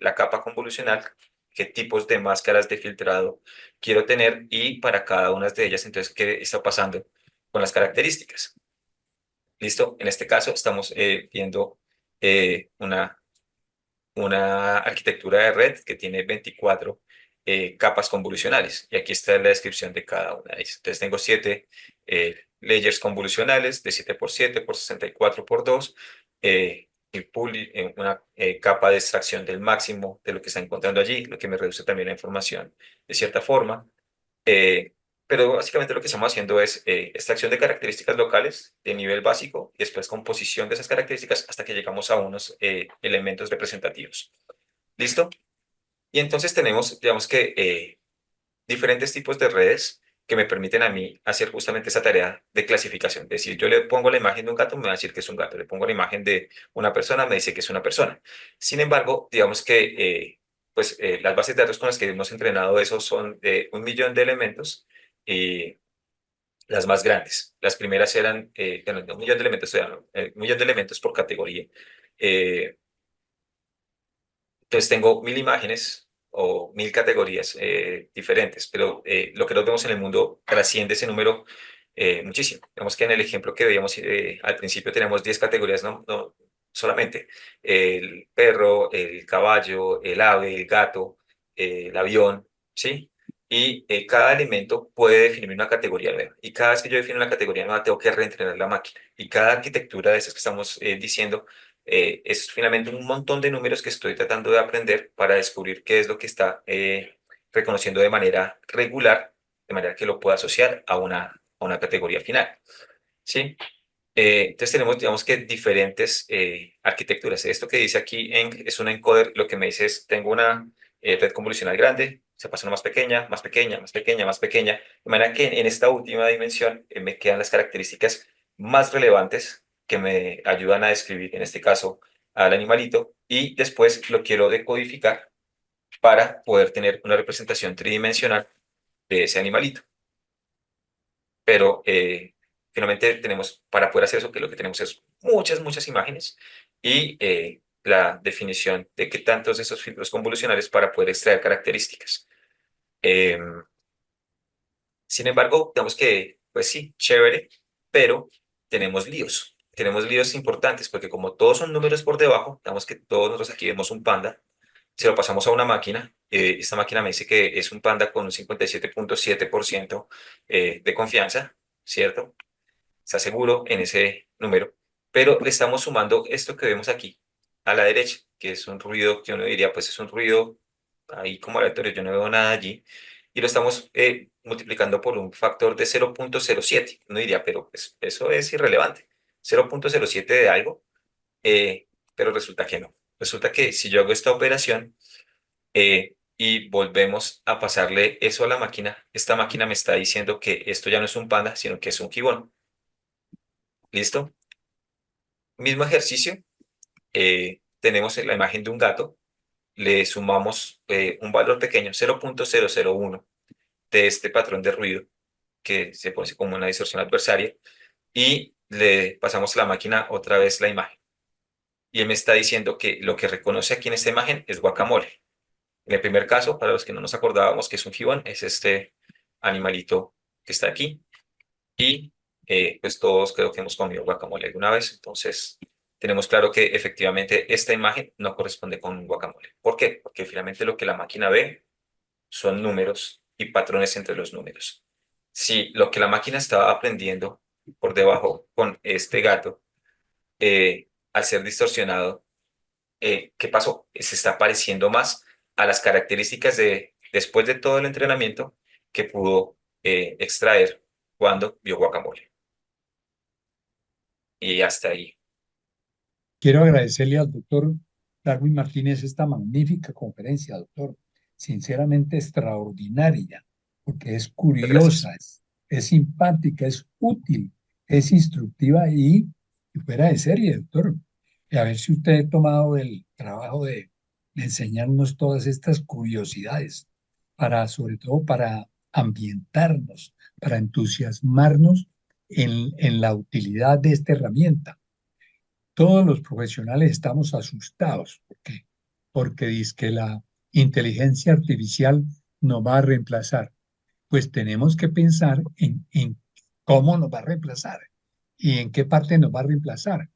la capa convolucional, qué tipos de máscaras de filtrado quiero tener y para cada una de ellas, entonces, qué está pasando con las características. ¿Listo? En este caso estamos viendo una arquitectura de red que tiene 24 capas convolucionales. Y aquí está la descripción de cada una de ellas. Entonces tengo 7 layers convolucionales de 7 por 7 por 64 por 2. Una capa de extracción del máximo de lo que está encontrando allí, lo que me reduce también la información de cierta forma. Eh, pero básicamente lo que estamos haciendo es extracción de características locales de nivel básico y después composición de esas características hasta que llegamos a unos elementos representativos. ¿Listo? Y entonces tenemos, digamos que, diferentes tipos de redes que me permiten a mí hacer justamente esa tarea de clasificación. Es decir, yo le pongo la imagen de un gato, me va a decir que es un gato. Le pongo la imagen de una persona, me dice que es una persona. Sin embargo, digamos que las bases de datos con las que hemos entrenado eso son de 1 millón de elementos y las más grandes. Las primeras eran, bueno, no, 1 millón de elementos, 1 millón de elementos por categoría. Eh, entonces tengo 1000 imágenes o 1000 categorías diferentes, pero lo que nos vemos en el mundo trasciende ese número muchísimo. Vemos que en el ejemplo que veíamos al principio tenemos 10 categorías, no solamente el perro, el caballo, el ave, el gato, el avión, ¿sí? Y cada elemento puede definir una categoría nueva. Y cada vez que yo defino una categoría nueva, tengo que reentrenar la máquina. Y cada arquitectura de esas que estamos diciendo es finalmente un montón de números que estoy tratando de aprender para descubrir qué es lo que está reconociendo de manera regular, de manera que lo pueda asociar a una categoría final. ¿Sí? Entonces tenemos, digamos que diferentes arquitecturas. Esto que dice aquí es un encoder, lo que me dice es, tengo una red convolucional grande, se pasa una más pequeña, más pequeña, más pequeña, más pequeña, de manera que en esta última dimensión me quedan las características más relevantes que me ayudan a describir, en este caso, al animalito, y después lo quiero decodificar para poder tener una representación tridimensional de ese animalito. Pero finalmente tenemos, para poder hacer eso, que lo que tenemos es muchas imágenes y la definición de qué tantos de esos filtros convolucionales para poder extraer características. Em, Sin embargo, digamos que, pues sí, chévere, pero tenemos líos importantes porque como todos son números por debajo, digamos que todos nosotros aquí vemos un panda, se lo pasamos a una máquina, esta máquina me dice que es un panda con un 57.7% de confianza, ¿cierto? Está seguro en ese número, pero le estamos sumando esto que vemos aquí a la derecha, que es un ruido que uno diría, pues es un ruido ahí como aleatorio, yo no veo nada allí, y lo estamos multiplicando por un factor de 0.07. Uno diría, pero pues, eso es irrelevante, 0.07 de algo, pero resulta que no. Resulta que si yo hago esta operación y volvemos a pasarle eso a la máquina, esta máquina me está diciendo que esto ya no es un panda, sino que es un gibón. ¿Listo? Mismo ejercicio, tenemos la imagen de un gato, le sumamos un valor pequeño, 0.001 de este patrón de ruido, que se pone como una distorsión adversaria, y le pasamos a la máquina otra vez la imagen. Y él me está diciendo que lo que reconoce aquí en esta imagen es guacamole. En el primer caso, para los que no nos acordábamos que es un gibón, es este animalito que está aquí. Y pues todos creo que hemos comido guacamole alguna vez, entonces tenemos claro que efectivamente esta imagen no corresponde con un guacamole. ¿Por qué? Porque finalmente lo que la máquina ve son números y patrones entre los números. Si lo que la máquina estaba aprendiendo por debajo con este gato, al ser distorsionado, ¿qué pasó? Se está pareciendo más a las características de después de todo el entrenamiento que pudo extraer cuando vio guacamole. Y hasta ahí. Quiero agradecerle al doctor Darwin Martínez esta magnífica conferencia, doctor. sinceramente extraordinaria, porque es Muchas gracias. curiosa, es simpática, es útil, es instructiva y fuera de serie, doctor. Y a ver si usted ha tomado el trabajo de enseñarnos todas estas curiosidades, para, sobre todo para ambientarnos, para entusiasmarnos en la utilidad de esta herramienta. Todos los profesionales estamos asustados. ¿Por qué? Porque dice que la inteligencia artificial nos va a reemplazar. Pues tenemos que pensar en cómo nos va a reemplazar y en qué parte nos va a reemplazar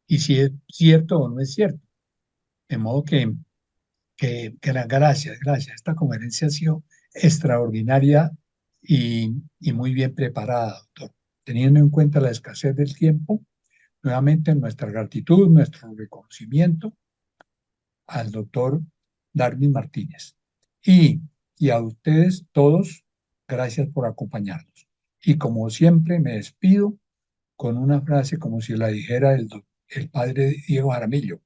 y si es cierto o no es cierto. De modo gracias, gracias. Esta conferencia ha sido extraordinaria y muy bien preparada, doctor. Teniendo en cuenta la escasez del tiempo, nuevamente nuestra gratitud, nuestro reconocimiento al doctor Darwin Martínez. Y, y a ustedes todos, gracias por acompañarnos. Y como siempre, me despido con una frase como si la dijera el padre Diego Jaramillo: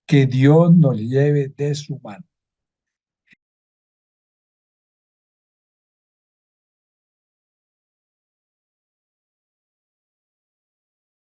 que Dios nos lleve de su mano.